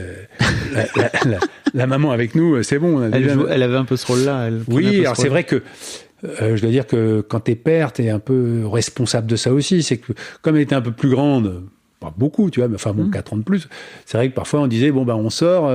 La maman avec nous, c'est bon. Elle avait un peu ce rôle-là. Oui, alors c'est vrai que je dois dire que quand t'es père, t'es un peu responsable de ça aussi. C'est que comme elle était un peu plus grande, pas beaucoup, tu vois, mais enfin bon, 4 ans de plus, c'est vrai que parfois on disait bon on sort,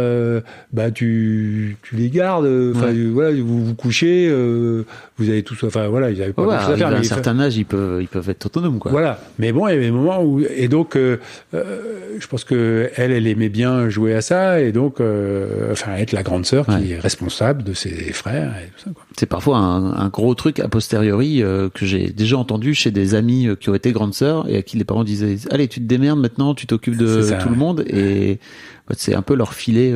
tu les gardes, voilà, vous couchez, vous avez tous, enfin voilà, ils avaient pas grand chose à faire. À un certain âge, ils peuvent être autonomes, quoi. Voilà, mais bon, il y avait des moments où, et donc je pense que elle aimait bien jouer à ça, et donc être la grande sœur qui est responsable de ses frères et tout ça, quoi. C'est parfois un gros truc a posteriori que j'ai déjà entendu chez des amis qui ont été grandes sœurs et à qui les parents disaient allez, tu te démerdes maintenant, tu t'occupes de tout le monde, et c'est un peu leur filer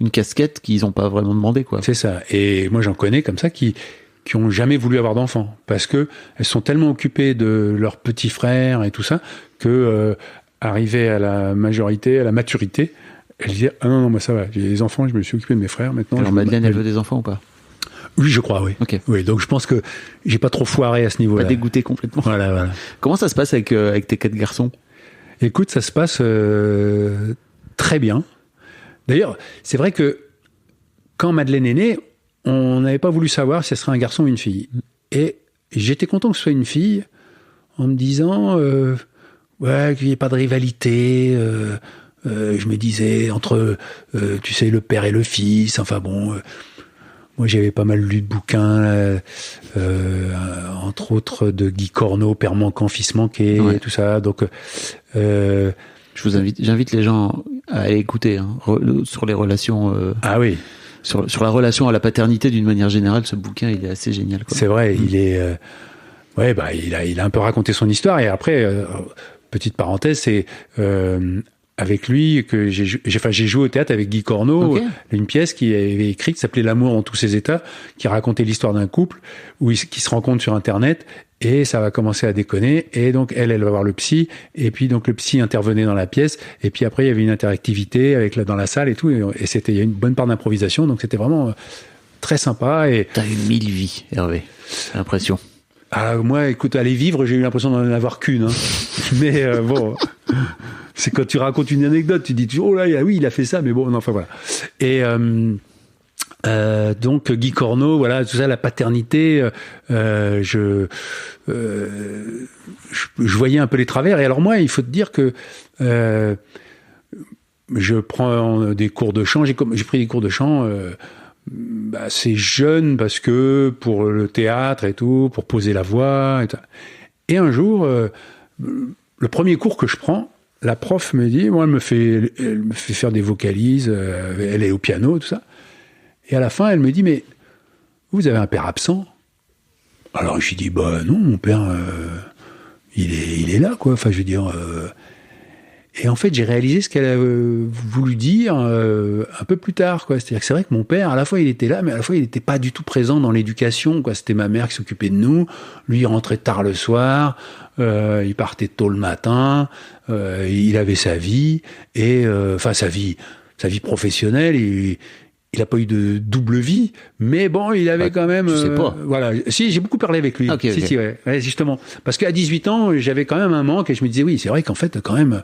une casquette qu'ils n'ont pas vraiment demandé, quoi. C'est ça. Et moi j'en connais comme ça qui ont jamais voulu avoir d'enfants parce que elles sont tellement occupées de leurs petits frères et tout ça que arrivées à la majorité, à la maturité, elles disaient ah non moi ça va, j'ai des enfants, je me suis occupé de mes frères maintenant. Alors Madeleine, elle veut des enfants ou pas? Oui, je crois, oui. Okay. Oui, donc je pense que j'ai pas trop foiré à ce niveau-là. Pas dégoûté complètement. Voilà. Comment ça se passe avec tes 4 garçons? Écoute, ça se passe très bien. D'ailleurs, c'est vrai que quand Madeleine est née, on n'avait pas voulu savoir si ce serait un garçon ou une fille. Et j'étais content que ce soit une fille, en me disant qu'il n'y ait pas de rivalité. Je me disais entre, tu sais, le père et le fils. Enfin bon. Moi, j'avais pas mal lu de bouquins, entre autres de Guy Corneau, Père manquant, fils manqué, et tout ça. Donc, j'invite les gens à aller écouter sur les relations. Ah oui. Sur la relation à la paternité d'une manière générale, ce bouquin, il est assez génial, quoi. C'est vrai, il est. Il a un peu raconté son histoire, et après, petite parenthèse, c'est. Avec lui que j'ai joué au théâtre avec Guy Corneau, une pièce qui avait écrite qui s'appelait L'amour en tous ses états, qui racontait l'histoire d'un couple qui se rencontre sur Internet, et ça va commencer à déconner, et donc elle va voir le psy, et puis donc le psy intervenait dans la pièce, et puis après il y avait une interactivité dans la salle et tout, et il y a une bonne part d'improvisation, donc c'était vraiment très sympa. Et t'as eu 1000 vies, Hervé, j'ai l'impression. Ah, moi, écoute, aller vivre, j'ai eu l'impression d'en avoir qu'une, hein. Mais bon, c'est quand tu racontes une anecdote, tu dis oh là, oui, il a fait ça, mais bon, non, enfin voilà. Et donc Guy Corneau, voilà, tout ça, la paternité, je voyais un peu les travers. Et alors moi, il faut te dire que je prends des cours de chant. J'ai pris des cours de chant. C'est jeune parce que pour le théâtre et tout, pour poser la voix et un jour le premier cours que je prends, la prof me dit, moi elle me fait faire des vocalises, elle est au piano, tout ça, et à la fin elle me dit mais vous avez un père absent? Alors je lui dis bah non, mon père il est là, quoi, enfin je veux dire et en fait, j'ai réalisé ce qu'elle a voulu dire un peu plus tard, quoi. C'est-à-dire que c'est vrai que mon père, à la fois, il était là, mais à la fois, il n'était pas du tout présent dans l'éducation, quoi. C'était ma mère qui s'occupait de nous. Lui, il rentrait tard le soir, il partait tôt le matin, il avait sa vie, et sa vie professionnelle. Il n'a pas eu de double vie, mais bon, il avait quand même. Je sais pas. Voilà. Si, j'ai beaucoup parlé avec lui. Okay. Si, ouais, justement. Parce qu'à 18 ans, j'avais quand même un manque et je me disais, oui, c'est vrai qu'en fait, quand même,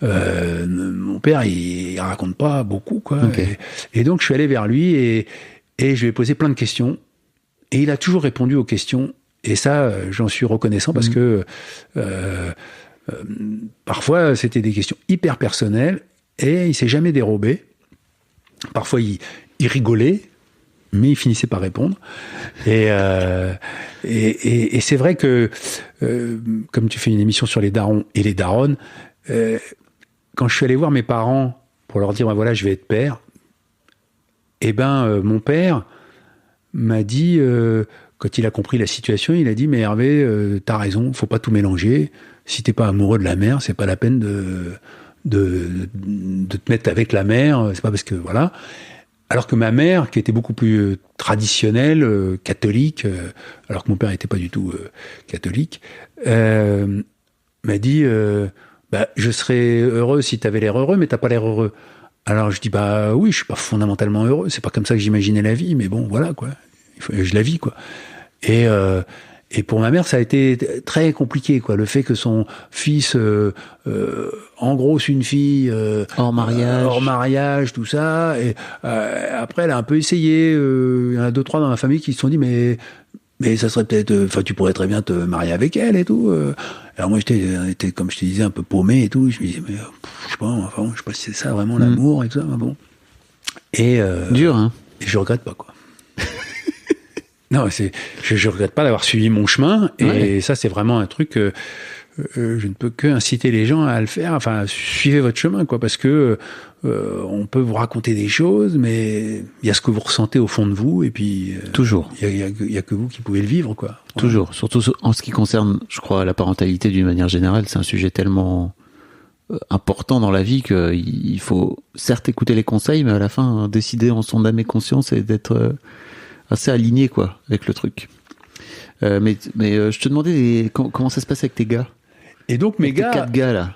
mon père, il raconte pas beaucoup, quoi. Okay. Et donc, je suis allé vers lui et je lui ai posé plein de questions. Et il a toujours répondu aux questions. Et ça, j'en suis reconnaissant parce que parfois, c'était des questions hyper personnelles et il s'est jamais dérobé. Parfois, il rigolait, mais il finissait par répondre. Et c'est vrai que, comme tu fais une émission sur les darons et les daronnes, quand je suis allé voir mes parents pour leur dire, voilà, je vais être père, mon père m'a dit, quand il a compris la situation, il a dit, mais Hervé, t'as raison, faut pas tout mélanger. Si t'es pas amoureux de la mère, c'est pas la peine de te mettre avec la mère, c'est pas parce que voilà. Alors que ma mère, qui était beaucoup plus traditionnelle, catholique, alors que mon père n'était pas du tout catholique, m'a dit je serais heureux si t'avais l'air heureux, mais t'as pas l'air heureux. Alors je dis oui, je suis pas fondamentalement heureux, c'est pas comme ça que j'imaginais la vie, mais bon voilà quoi, je la vis quoi. Et pour ma mère ça a été très compliqué quoi, le fait que son fils engrosse une fille hors mariage, tout ça. Et après elle a un peu essayé, il y en a 2-3 dans ma famille qui se sont dit mais ça serait peut-être, tu pourrais très bien te marier avec elle et tout. Alors moi j'étais comme je te disais un peu paumé et tout. Je me disais mais je sais pas si c'est ça vraiment l'amour et tout ça. Mais bon. Et dur hein. Et je regrette pas quoi. Non, je regrette pas d'avoir suivi mon chemin. Et ça c'est vraiment un truc. Je ne peux que inciter les gens à le faire. Enfin, suivez votre chemin quoi, parce que on peut vous raconter des choses, mais il y a ce que vous ressentez au fond de vous, et puis toujours. Il y a que vous qui pouvez le vivre quoi. Toujours, surtout en ce qui concerne, je crois, la parentalité d'une manière générale, c'est un sujet tellement important dans la vie qu'il faut certes écouter les conseils, mais à la fin décider en son âme et conscience et d'être assez aligné quoi avec le truc. Mais je te demandais comment ça se passe avec tes gars. Et donc mes gars, 4 gars là.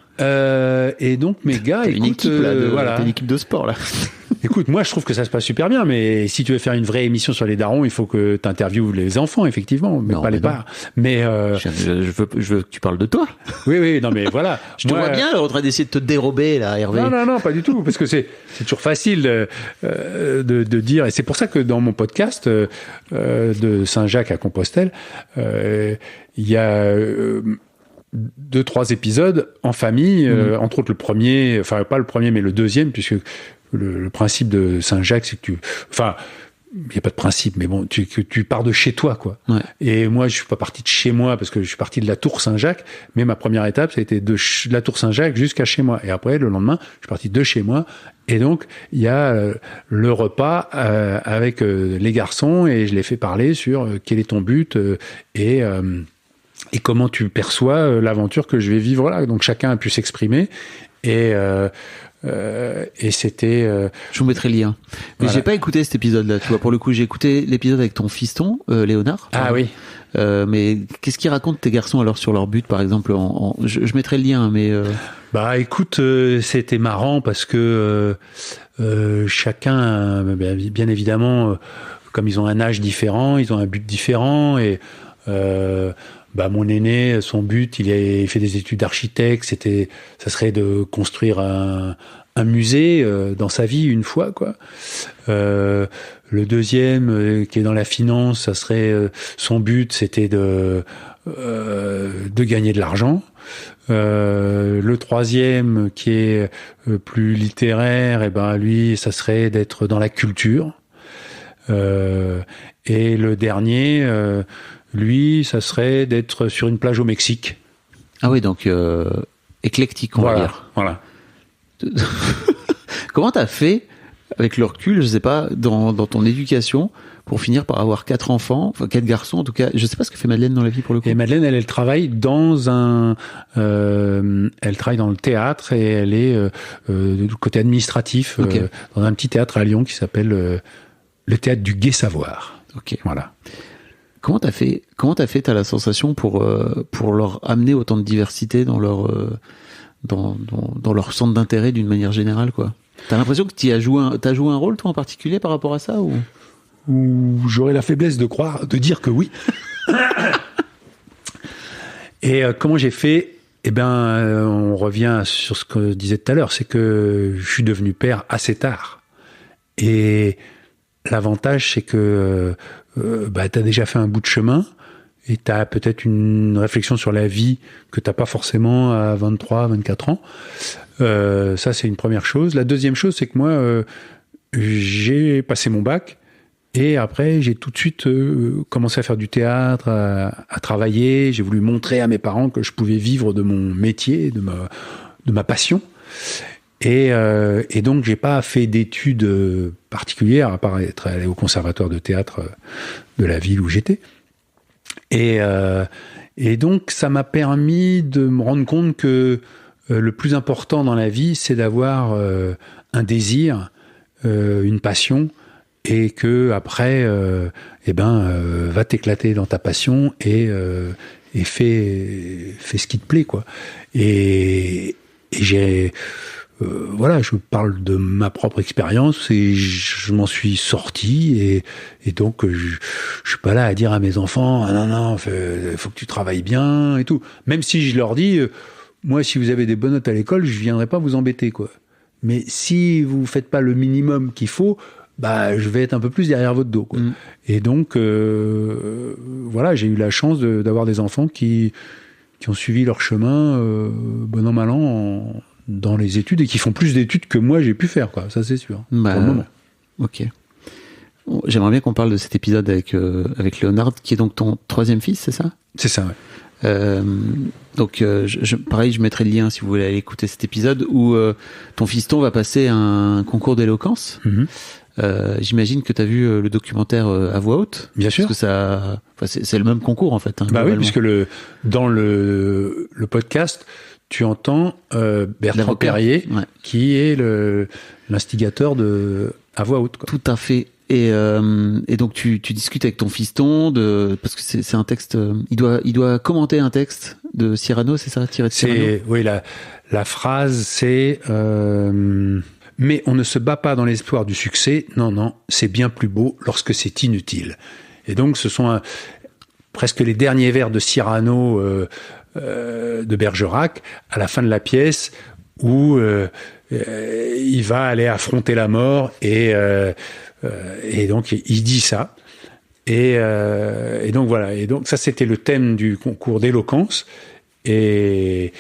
Et donc mes gars, t'as une équipe là, t'as une équipe de sport là. Écoute, moi je trouve que ça se passe super bien, mais si tu veux faire une vraie émission sur les darons, il faut que tu interviewes les enfants effectivement, mais non, pas les parents. Mais je veux que tu parles de toi. Oui, non mais voilà. Je te vois bien en train d'essayer de te dérober là, Hervé. Non, pas du tout, parce que c'est toujours facile de dire, et c'est pour ça que dans mon podcast de Saint-Jacques à Compostelle, il y a 2-3 épisodes en famille, entre autres le premier, enfin pas le premier mais le deuxième, puisque le principe de Saint-Jacques c'est que il n'y a pas de principe, mais bon, tu pars de chez toi, quoi. Ouais. Et moi, je suis pas parti de chez moi parce que je suis parti de la Tour Saint-Jacques, mais ma première étape, ça a été de la Tour Saint-Jacques jusqu'à chez moi. Et après, le lendemain, je suis parti de chez moi. Et donc, il y a le repas avec les garçons, et je les fais parler sur quel est ton but et comment tu perçois l'aventure que je vais vivre là. Donc, chacun a pu s'exprimer. Et c'était. Je vous mettrai le lien. Mais j'ai pas écouté cet épisode-là. Tu vois, pour le coup, j'ai écouté l'épisode avec ton fiston, Léonard. Ah oui. Mais qu'est-ce qu'ils racontent tes garçons alors sur leur but, par exemple je mettrai le lien, mais. Écoute, c'était marrant parce que chacun, bien évidemment, comme ils ont un âge différent, ils ont un but différent et. Mon aîné, son but, il fait des études d'architecte. Ça serait de construire un musée dans sa vie une fois, quoi. Le deuxième, qui est dans la finance, ça serait son but, c'était de gagner de l'argent. Le troisième, qui est plus littéraire, lui, ça serait d'être dans la culture. Et le dernier. Lui, ça serait d'être sur une plage au Mexique. Ah oui, donc éclectique, on va dire. Voilà. Comment t'as fait, avec le recul, je sais pas, dans ton éducation, pour finir par avoir 4 enfants, 4 garçons en tout cas. Je sais pas ce que fait Madeleine dans la vie pour le coup. Et Madeleine, elle travaille elle travaille dans le théâtre et elle est du côté administratif dans un petit théâtre à Lyon qui s'appelle le théâtre du Gai Savoir. Ok. Voilà. Comment t'as fait, t'as la sensation pour leur amener autant de diversité dans leur centre d'intérêt d'une manière générale, quoi. T'as l'impression que t'as joué un rôle, toi, en particulier, par rapport à ça, ou j'aurais la faiblesse de dire que oui. Et comment j'ai fait? On revient sur ce que je disais tout à l'heure, c'est que je suis devenu père assez tard. Et l'avantage, c'est que t'as déjà fait un bout de chemin et t'as peut-être une réflexion sur la vie que t'as pas forcément à 23, 24 ans. Ça, c'est une première chose. La deuxième chose, c'est que moi, j'ai passé mon bac et après, j'ai tout de suite commencé à faire du théâtre, à travailler. J'ai voulu montrer à mes parents que je pouvais vivre de mon métier, de ma passion. Et donc, j'ai pas fait d'études particulières, à part être allé au conservatoire de théâtre de la ville où j'étais. Et donc, ça m'a permis de me rendre compte que le plus important dans la vie, c'est d'avoir un désir, une passion, et que après, va t'éclater dans ta passion et fais ce qui te plaît, quoi. Et j'ai voilà, je parle de ma propre expérience et je m'en suis sorti et donc je suis pas là à dire à mes enfants non, faut que tu travailles bien et tout. Même si je leur dis moi, si vous avez des bonnes notes à l'école, je viendrai pas vous embêter, quoi. Mais si vous faites pas le minimum qu'il faut, je vais être un peu plus derrière votre dos, quoi. Et donc voilà, j'ai eu la chance d'avoir des enfants qui ont suivi leur chemin bon an mal an dans les études et qui font plus d'études que moi j'ai pu faire, quoi. Ça c'est sûr. Pour le moment. Ok. J'aimerais bien qu'on parle de cet épisode avec Léonard, qui est donc ton 3e fils, c'est ça ? C'est ça, ouais. Donc pareil, je mettrai le lien si vous voulez aller écouter cet épisode où ton fiston va passer un concours d'éloquence. J'imagine que tu as vu le documentaire à voix haute. Bien sûr. Parce que c'est le même concours en fait. Oui, puisque dans le podcast, tu entends Bertrand Perrier, qui est l'instigateur de à voix haute, quoi. Tout à fait. Et donc tu discutes avec ton fiston parce que c'est un texte. Il doit commenter un texte de Cyrano, c'est ça, tiré de Cyrano. Oui, la phrase c'est mais on ne se bat pas dans l'espoir du succès. Non, c'est bien plus beau lorsque c'est inutile. Et donc ce sont presque les derniers vers de Cyrano de Bergerac à la fin de la pièce où il va aller affronter la mort et donc il dit ça et donc voilà, et donc ça c'était le thème du concours d'éloquence et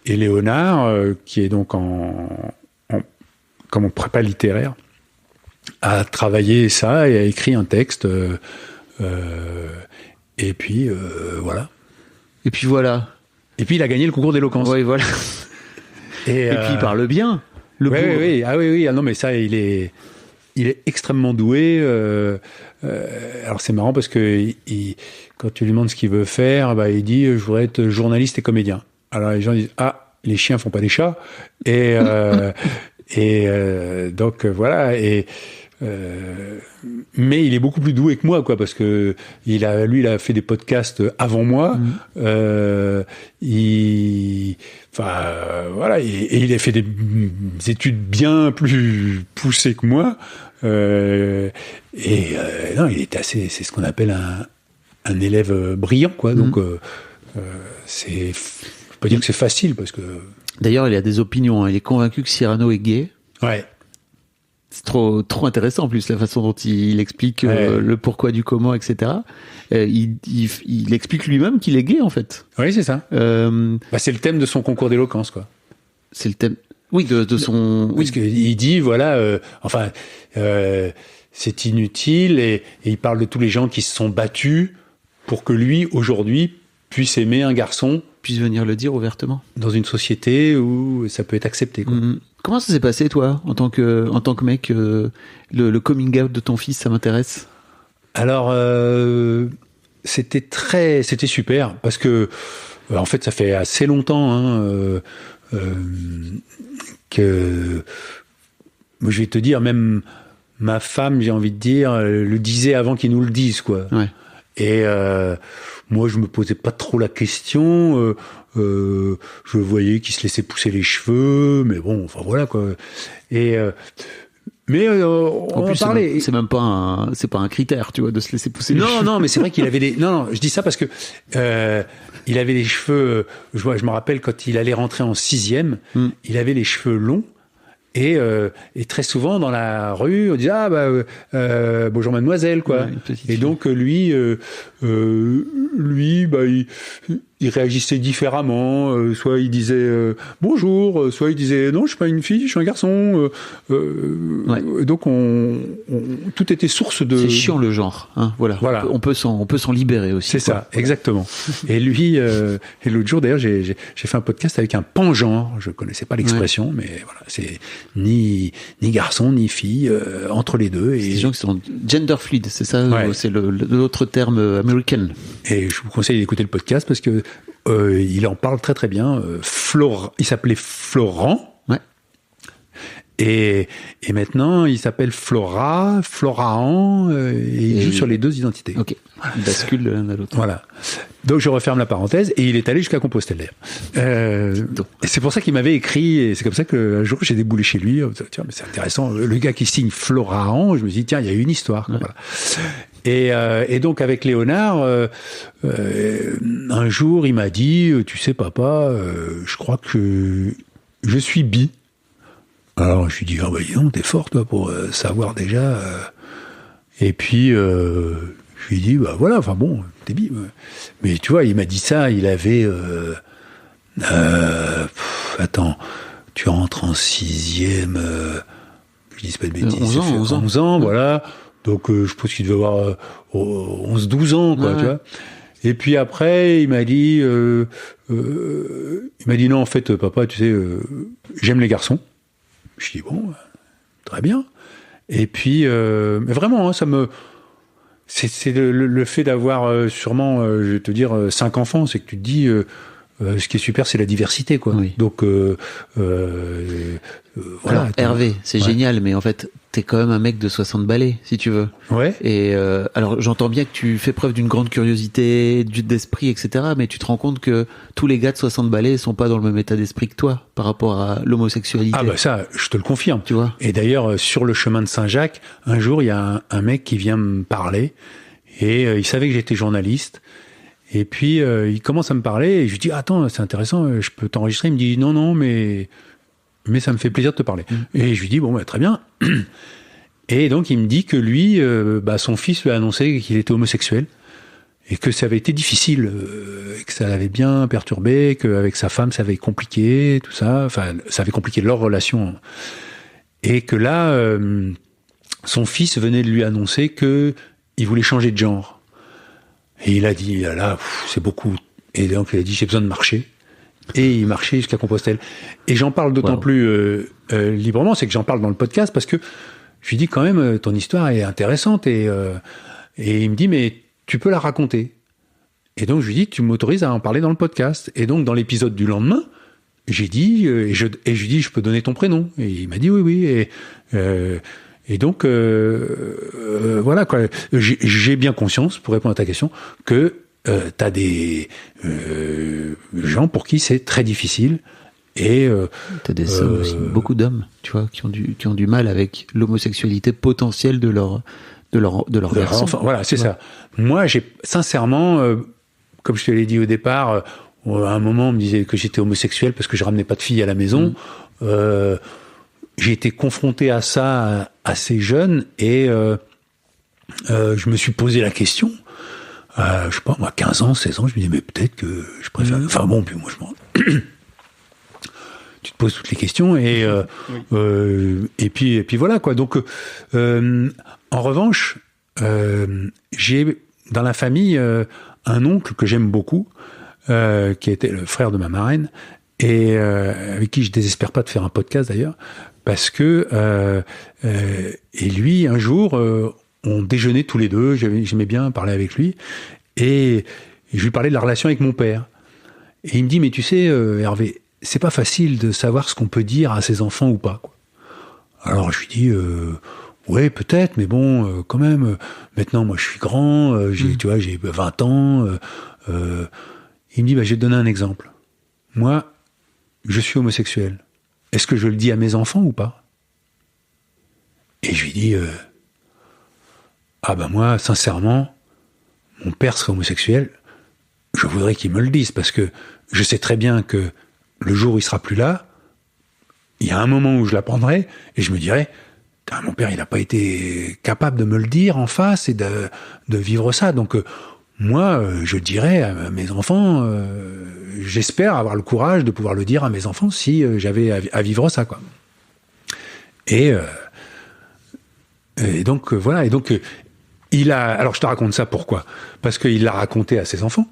Léonard qui est donc comme en prépa littéraire a travaillé ça et a écrit un texte et puis voilà. Et puis voilà. Et puis il a gagné le concours d'éloquence. Oui, voilà. Et puis il parle bien. Oui. Ah oui. Ah non, mais ça, il est extrêmement doué. Alors c'est marrant parce que quand tu lui demandes ce qu'il veut faire, il dit je voudrais être journaliste et comédien. Alors les gens disent les chiens font pas les chats. Et donc voilà. Mais il est beaucoup plus doué que moi, quoi, parce que il a fait des podcasts avant moi. Il a fait des études bien plus poussées que moi. Non, il est c'est ce qu'on appelle un élève brillant, quoi. Donc je peux pas dire que c'est facile parce que. D'ailleurs, il a des opinions. Il est convaincu que Cyrano est gay. Ouais. C'est trop intéressant en plus la façon dont il explique le pourquoi du comment, etc. Il explique lui-même qu'il est gay en fait. Oui, c'est ça. C'est le thème de son concours d'éloquence, quoi. C'est le thème. Oui, de son. Oui, parce qu'il dit voilà, c'est inutile et il parle de tous les gens qui se sont battus pour que lui aujourd'hui puisse aimer un garçon, puisse venir le dire ouvertement dans une société où ça peut être accepté, quoi. Comment ça s'est passé, toi, en tant que mec, le coming out de ton fils, ça m'intéresse. Alors, c'était super, parce que, en fait, ça fait assez longtemps que, je vais te dire, même ma femme, j'ai envie de dire, le disait avant qu'ils nous le disent, quoi. Ouais. Et moi, je me posais pas trop la question. Je voyais qu'il se laissait pousser les cheveux, mais bon, enfin voilà, quoi. Et mais on en plus, parlait. C'est même pas un critère, tu vois, de se laisser pousser les cheveux. Non, mais c'est vrai qu'il avait les. Non, je dis ça parce que il avait les cheveux. Je me rappelle quand il allait rentrer en 6e, il avait les cheveux longs. Et très souvent dans la rue, on disait bonjour mademoiselle, quoi. Ouais, et donc lui, il réagissait différemment. Soit il disait bonjour, soit il disait non, je suis pas une fille, je suis un garçon. Donc tout était source de. C'est chiant le genre, hein. Voilà. On peut s'en libérer aussi. C'est ça, exactement. Et lui, et l'autre jour d'ailleurs, j'ai fait un podcast avec un pangenre. Je connaissais pas l'expression, mais voilà, c'est ni garçon ni fille, entre les deux. Et des gens qui sont gender fluid, c'est ça, c'est l'autre terme américain. Et je vous conseille d'écouter le podcast parce que il en parle très très bien. Il s'appelait Florent. Ouais. Et maintenant, il s'appelle Floraan, et il joue sur les 2 identités. Ok, il bascule de l'un à l'autre. Voilà. Donc je referme la parenthèse, et il est allé jusqu'à Compostelle. Et c'est pour ça qu'il m'avait écrit, et c'est comme ça qu'un jour j'ai déboulé chez lui. Tiens, mais c'est intéressant, le gars qui signe Floraan, je me dis tiens, il y a une histoire. Ouais. Voilà. Et donc avec Léonard, un jour il m'a dit, tu sais papa, je crois que je suis bi. Alors je lui dis, dis donc, t'es fort toi pour savoir déjà. Et puis je lui dis, voilà, enfin bon, t'es bi. Mais tu vois, il m'a dit ça, il avait... attends, tu rentres en 6e, je dis pas de bêtises, 11 ans, voilà. Donc je pense qu'il devait avoir 11-12 ans, quoi, tu vois. Et puis après, il m'a dit non, en fait, papa, tu sais, j'aime les garçons. Je dis bon, très bien. Et puis, mais vraiment, hein, ça me, c'est le fait d'avoir sûrement, je vais te dire, 5 enfants, c'est que tu te dis, ce qui est super, c'est la diversité, quoi. Oui. Donc, voilà. Alors, Hervé, c'est génial, mais en fait, t'es quand même un mec de 60 balais, si tu veux. Ouais. Et alors, j'entends bien que tu fais preuve d'une grande curiosité, d'esprit, etc. Mais tu te rends compte que tous les gars de 60 balais sont pas dans le même état d'esprit que toi par rapport à l'homosexualité. Ah bah ça, je te le confirme. Tu vois. Et d'ailleurs, sur le chemin de Saint-Jacques, un jour, il y a un mec qui vient me parler et il savait que j'étais journaliste. Et puis, il commence à me parler et je lui dis, attends, c'est intéressant, je peux t'enregistrer. Il me dit, non, mais ça me fait plaisir de te parler. Et je lui dis, bon, très bien. Et donc, il me dit que lui, son fils lui a annoncé qu'il était homosexuel et que ça avait été difficile, et que ça l'avait bien perturbé, qu'avec sa femme, ça avait compliqué, tout ça. Enfin, ça avait compliqué leur relation. Et que là, son fils venait de lui annoncer qu'il voulait changer de genre. Et il a dit, là, c'est beaucoup. Et donc, il a dit, j'ai besoin de marcher. Et il marchait jusqu'à Compostelle. Et j'en parle d'autant plus librement, c'est que j'en parle dans le podcast, parce que je lui dis quand même, ton histoire est intéressante. Et il me dit, mais tu peux la raconter. Et donc, je lui dis, tu m'autorises à en parler dans le podcast. Et donc, dans l'épisode du lendemain, j'ai dit, et je lui dis, je peux donner ton prénom. Et il m'a dit, oui. Et donc, voilà, quoi. J'ai bien conscience, pour répondre à ta question, que t'as des gens pour qui c'est très difficile. Et t'as des hommes aussi, beaucoup d'hommes, tu vois, qui ont du mal avec l'homosexualité potentielle de leur garçon. Enfin, voilà, c'est ça. Moi, j'ai sincèrement, comme je te l'ai dit au départ, à un moment, on me disait que j'étais homosexuel parce que je ramenais pas de filles à la maison. J'ai été confronté à ça assez jeune et je me suis posé la question. Je sais pas, moi, 15 ans, 16 ans, je me dis, mais peut-être que je préfère... Enfin bon, puis moi, je m'en... Tu te poses toutes les questions et puis voilà, quoi. Donc, en revanche, j'ai dans la famille un oncle que j'aime beaucoup, qui était le frère de ma marraine, et avec qui je désespère pas de faire un podcast d'ailleurs, parce que et lui, un jour, on déjeunait tous les deux, j'aimais bien parler avec lui, et je lui parlais de la relation avec mon père. Et il me dit, mais tu sais, Hervé, c'est pas facile de savoir ce qu'on peut dire à ses enfants ou pas, quoi. Alors je lui dis, ouais, peut-être, mais bon, quand même, maintenant, moi, je suis grand, tu vois, j'ai 20 ans. Il me dit, je vais te donner un exemple. Moi, je suis homosexuel. Est-ce que je le dis à mes enfants ou pas? Et je lui dis, moi, sincèrement, mon père serait homosexuel, je voudrais qu'il me le dise, parce que je sais très bien que le jour où il sera plus là, il y a un moment où je l'apprendrai, et je me dirai, mon père, il n'a pas été capable de me le dire en face et de vivre ça. Donc, moi, je dirais à mes enfants, j'espère avoir le courage de pouvoir le dire à mes enfants si j'avais à vivre ça, quoi. Et donc, voilà. Et donc, alors, je te raconte ça pourquoi? Parce qu'il l'a raconté à ses enfants.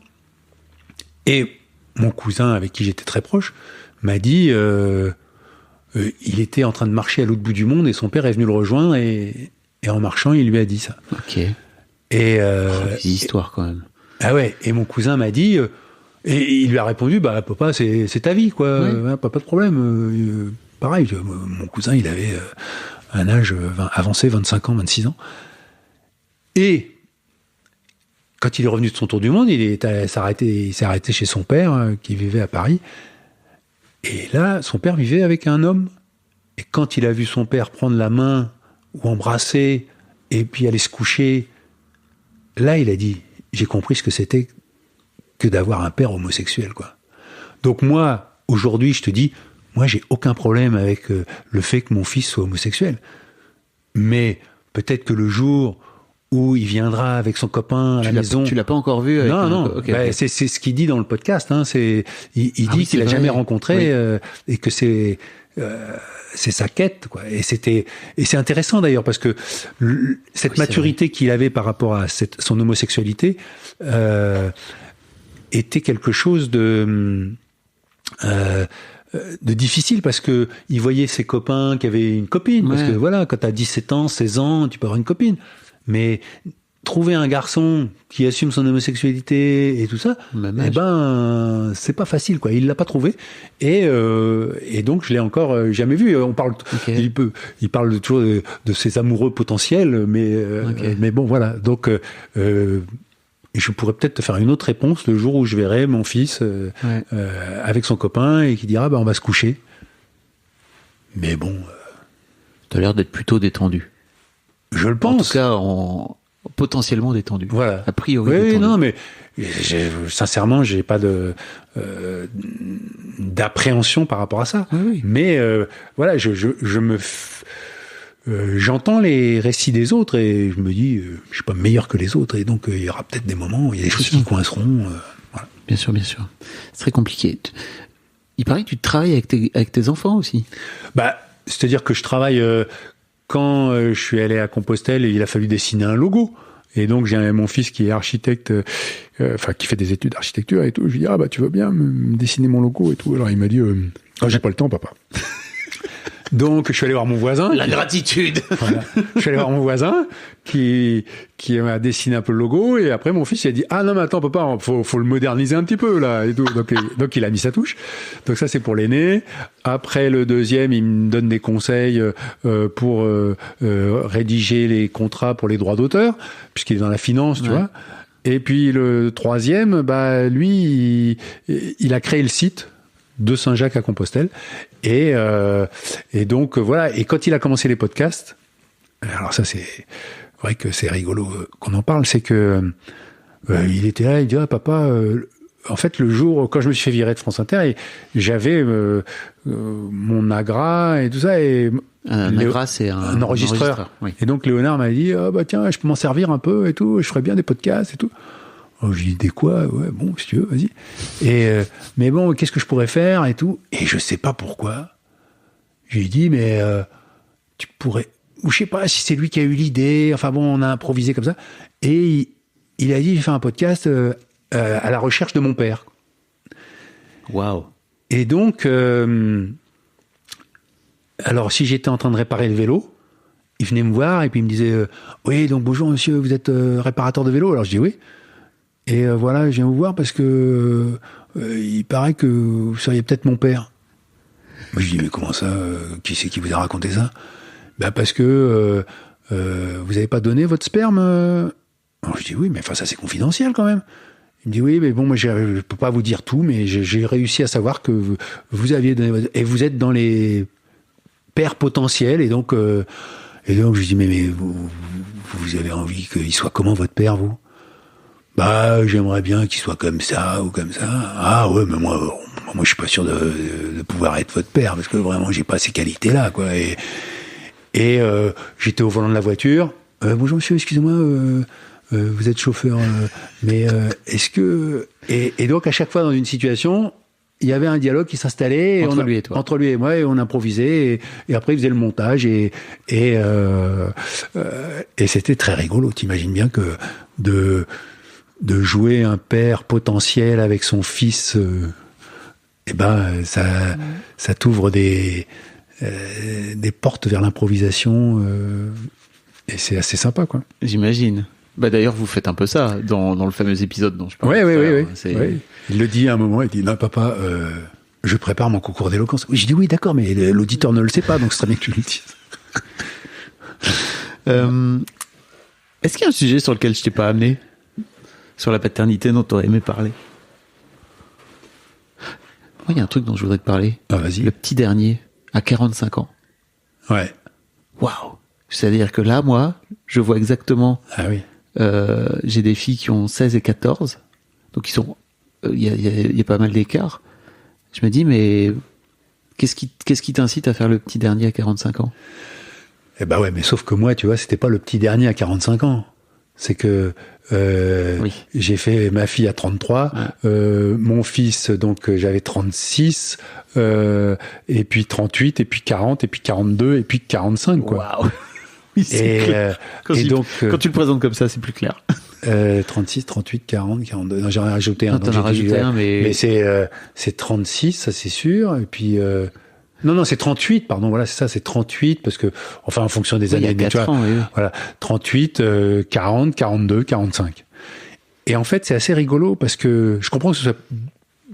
Et mon cousin, avec qui j'étais très proche, m'a dit, il était en train de marcher à l'autre bout du monde et son père est venu le rejoindre et en marchant, il lui a dit ça. Ok. Et des histoires quand même. Ah ouais. Et mon cousin m'a dit, et il lui a répondu, papa, c'est ta vie, quoi. Ouais. Pas de problème. pareil, mon cousin, il avait un âge avancé, 25 ans, 26 ans. Et quand il est revenu de son tour du monde, il s'est arrêté chez son père, qui vivait à Paris. Et là, son père vivait avec un homme. Et quand il a vu son père prendre la main ou embrasser et puis aller se coucher, là, il a dit, j'ai compris ce que c'était que d'avoir un père homosexuel, quoi. Donc moi, aujourd'hui, je te dis, moi, j'ai aucun problème avec le fait que mon fils soit homosexuel. Mais peut-être que le jour où il viendra avec son copain à la maison... Tu l'as pas encore vu avec Non. Okay. C'est ce qu'il dit dans le podcast. Hein. Il dit qu'il l'a jamais rencontré et que c'est sa quête, quoi. Et c'est intéressant d'ailleurs parce que cette maturité qu'il avait par rapport à son homosexualité était quelque chose de difficile parce que il voyait ses copains qui avaient une copine. Parce que voilà, quand t'as 17 ans, 16 ans, tu peux avoir une copine. Mais trouver un garçon qui assume son homosexualité et tout ça, c'est pas facile, quoi. Il l'a pas trouvé et donc je l'ai encore jamais vu. On parle, il parle toujours de ses amoureux potentiels, mais bon, voilà. Donc je pourrais peut-être te faire une autre réponse le jour où je verrai mon fils avec son copain et qui dira on va se coucher. Mais bon, t'as l'air d'être plutôt détendu. Je le pense. En tout cas, potentiellement détendu. Voilà. A priori. Oui, détendu. non, mais sincèrement, j'ai pas d'appréhension par rapport à ça. Oui. Mais voilà, j'entends les récits des autres et je me dis, je suis pas meilleur que les autres et donc il y aura peut-être des moments où il y a des choses qui coinceront. Voilà. Bien sûr. C'est très compliqué. Il paraît que tu travailles avec tes enfants aussi. C'est-à-dire que je travaille. Quand je suis allé à Compostelle, il a fallu dessiner un logo. Et donc, j'ai mon fils qui est architecte, qui fait des études d'architecture et tout. Je lui dis, tu veux bien me dessiner mon logo et tout. Alors, il m'a dit, j'ai pas le temps, papa. Donc, je suis allé voir mon voisin. La gratitude. Voilà. Je suis allé voir mon voisin qui m'a dessiné un peu le logo et après mon fils il a dit non mais attends papa, faut le moderniser un petit peu là et tout. Donc il a mis sa touche. Donc ça c'est pour l'aîné. Après le deuxième il me donne des conseils pour rédiger les contrats pour les droits d'auteur puisqu'il est dans la finance, tu vois. Et puis le troisième lui il a créé le site de Saint-Jacques à Compostelle et donc voilà. Et quand il a commencé les podcasts, alors ça c'est vrai que c'est rigolo qu'on en parle, c'est que il était là, il dit papa, en fait le jour quand je me suis fait virer de France Inter, j'avais mon Agra et tout ça et un Agra c'est un enregistreur. Oui. Et donc Léonard m'a dit tiens je peux m'en servir un peu et tout, je ferais bien des podcasts et tout. Oh, j'ai dit des quoi, ouais bon si tu veux vas-y. Et mais bon qu'est-ce que je pourrais faire et tout et je sais pas pourquoi. J'ai dit mais tu pourrais, ou je sais pas si c'est lui qui a eu l'idée, enfin bon on a improvisé comme ça et il a dit j'ai fait un podcast à la recherche de mon père. Waouh. Et donc alors si j'étais en train de réparer le vélo, il venait me voir et puis il me disait oui donc bonjour monsieur, vous êtes réparateur de vélo? Alors je dis oui. Et voilà, je viens vous voir parce que il paraît que vous seriez peut-être mon père. Moi, je dis, mais comment ça qui c'est qui vous a raconté ça? Parce que vous n'avez pas donné votre sperme. Alors, je dis, oui, mais enfin, ça c'est confidentiel quand même. Il me dit, oui, mais bon, moi, je ne peux pas vous dire tout, mais j'ai réussi à savoir que vous aviez donné votre... Et vous êtes dans les pères potentiels, et donc je dis, mais vous avez envie qu'il soit comment votre père, vous? J'aimerais bien qu'il soit comme ça ou comme ça. Ah ouais, mais moi je suis pas sûr de pouvoir être votre père parce que vraiment j'ai pas ces qualités-là, quoi. Et j'étais au volant de la voiture. Bonjour monsieur, excusez-moi, vous êtes chauffeur, mais est-ce que et donc à chaque fois dans une situation, il y avait un dialogue qui s'installait entre lui et toi. Entre lui et moi, et on improvisait et après il faisait le montage et c'était très rigolo. T'imagines bien que de jouer un père potentiel avec son fils, ça t'ouvre des portes vers l'improvisation et c'est assez sympa, quoi. J'imagine. D'ailleurs, vous faites un peu ça dans le fameux épisode dont je parle. Oui. Il le dit à un moment, il dit non papa, je prépare mon concours d'éloquence. J'ai dit oui, d'accord, mais l'auditeur ne le sait pas, donc ce serait bien que tu le dises. Est-ce qu'il y a un sujet sur lequel je t'ai pas amené, sur la paternité dont tu aurais aimé parler? Moi, il y a un truc dont je voudrais te parler. Ah, vas-y. Le petit dernier, à 45 ans. Ouais. Waouh! C'est-à-dire que là, moi, je vois exactement. Ah oui. J'ai des filles qui ont 16 et 14, donc ils sont. Il y a pas mal d'écart. Je me dis, mais qu'est-ce qui t'incite à faire le petit dernier à 45 ans? Eh ben ouais, mais sauf que moi, tu vois, c'était pas le petit dernier à 45 ans. C'est que Oui. j'ai fait ma fille à 33, mon fils, donc j'avais 36, et puis 38, et puis 40, et puis 42, et puis 45, quoi. Waouh! Oui, c'est clair. Quand tu le présentes comme ça, c'est plus clair. 36, 38, 40, 42. Non, j'en ai rajouté un. Non, t'en as rajouté un, mais c'est 36, ça c'est sûr. Et puis non, c'est 38. Pardon, voilà, c'est ça, c'est 38 parce que enfin en fonction des années, il y a 4 ans, oui. voilà, 38, 40, 42, 45. Et en fait, c'est assez rigolo parce que je comprends que ce soit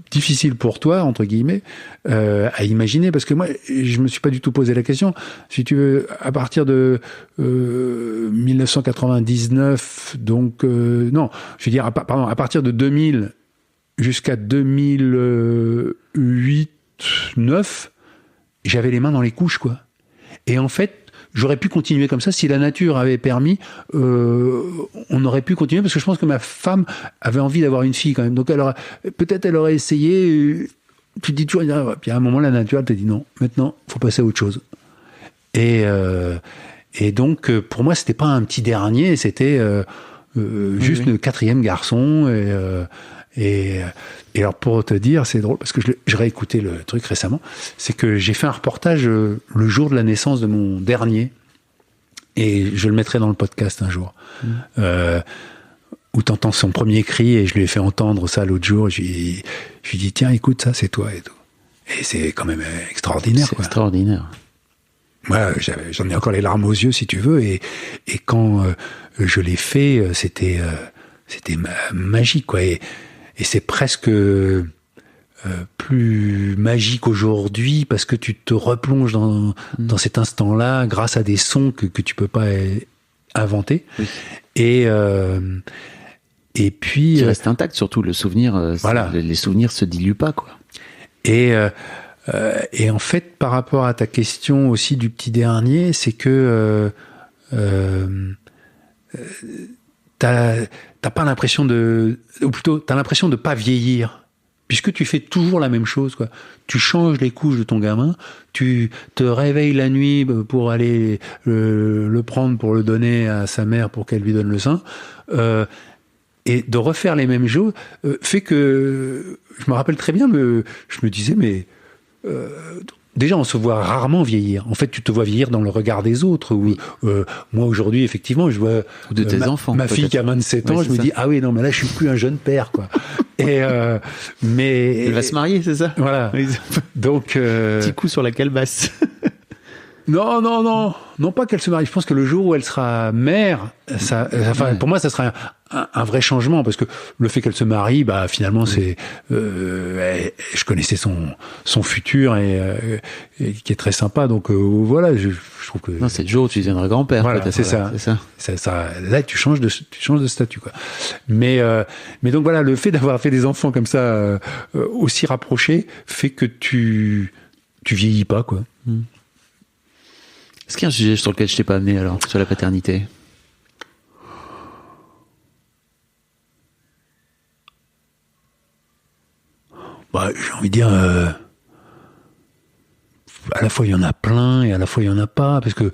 difficile pour toi, entre guillemets, à imaginer, parce que moi, je me suis pas du tout posé la question. Si tu veux, à partir de 1999, donc non, je veux dire, à partir de 2000 jusqu'à 2008, 9, j'avais les mains dans les couches, quoi. Et en fait, j'aurais pu continuer comme ça si la nature avait permis. On aurait pu continuer parce que je pense que ma femme avait envie d'avoir une fille quand même. Donc peut-être elle aurait essayé. Tu te dis toujours, puis à un moment la nature elle te dit non. Maintenant, faut passer à autre chose. Et donc pour moi c'était pas un petit dernier, c'était juste le 4e garçon. Et alors pour te dire, c'est drôle parce que je réécoutais le truc récemment, c'est que j'ai fait un reportage le jour de la naissance de mon dernier, et je le mettrai dans le podcast un jour, où t'entends son premier cri, et je lui ai fait entendre ça l'autre jour, je lui ai dit tiens écoute ça c'est toi et tout, et c'est quand même extraordinaire. C'est extraordinaire. Moi j'en ai encore les larmes aux yeux si tu veux, et quand je l'ai fait c'était magique quoi, et c'est presque plus magique aujourd'hui parce que tu te replonges dans cet instant-là grâce à des sons que tu peux pas inventer. Oui. Et puis... Qui reste intact, surtout le souvenir. Voilà. Les souvenirs se diluent pas, quoi. Et en fait, par rapport à ta question aussi du petit dernier, c'est que t'as pas l'impression ou plutôt t'as l'impression de pas vieillir, puisque tu fais toujours la même chose, quoi. Tu changes les couches de ton gamin, tu te réveilles la nuit pour aller le prendre pour le donner à sa mère pour qu'elle lui donne le sein, et de refaire les mêmes choses fait que je me rappelle très bien, je me disais mais déjà, on se voit rarement vieillir. En fait, tu te vois vieillir dans le regard des autres. Ou moi, aujourd'hui, effectivement, je vois ou de tes enfants, ma fille qui a 27 ans, je me dis, ah oui, non, mais là, je suis plus un jeune père, quoi. Et mais elle va se marier, c'est ça? Voilà. Donc petit coup sur la calebasse. Non, pas qu'elle se marie. Je pense que le jour où elle sera mère, pour moi, ça sera un vrai changement, parce que le fait qu'elle se marie, bah finalement, c'est, je connaissais son futur et qui est très sympa. Donc voilà, je trouve que. Non, c'est le jour où tu deviendras grand-père. Voilà, c'est ça. Là, tu changes de statut, quoi. Mais donc voilà, le fait d'avoir fait des enfants comme ça aussi rapprochés fait que tu vieillis pas, quoi. Est-ce qu'il y a un sujet sur lequel je t'ai pas amené, alors, sur la paternité? Bah, j'ai envie de dire, à la fois il y en a plein et à la fois il y en a pas, parce que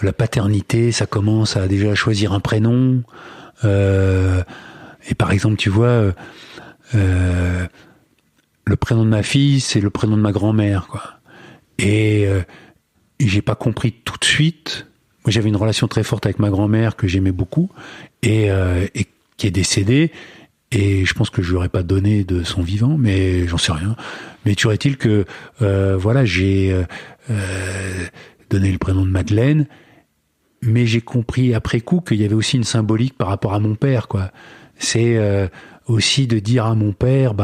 la paternité, ça commence à déjà choisir un prénom, et par exemple, tu vois, le prénom de ma fille, c'est le prénom de ma grand-mère, quoi. Et j'ai pas compris tout de suite. Moi, j'avais une relation très forte avec ma grand-mère que j'aimais beaucoup et qui est décédée. Et je pense que je lui aurais pas donné de son vivant, mais j'en sais rien. Mais toujours est-il que voilà, j'ai donné le prénom de Madeleine, mais j'ai compris après coup qu'il y avait aussi une symbolique par rapport à mon père, quoi. C'est aussi de dire à mon père,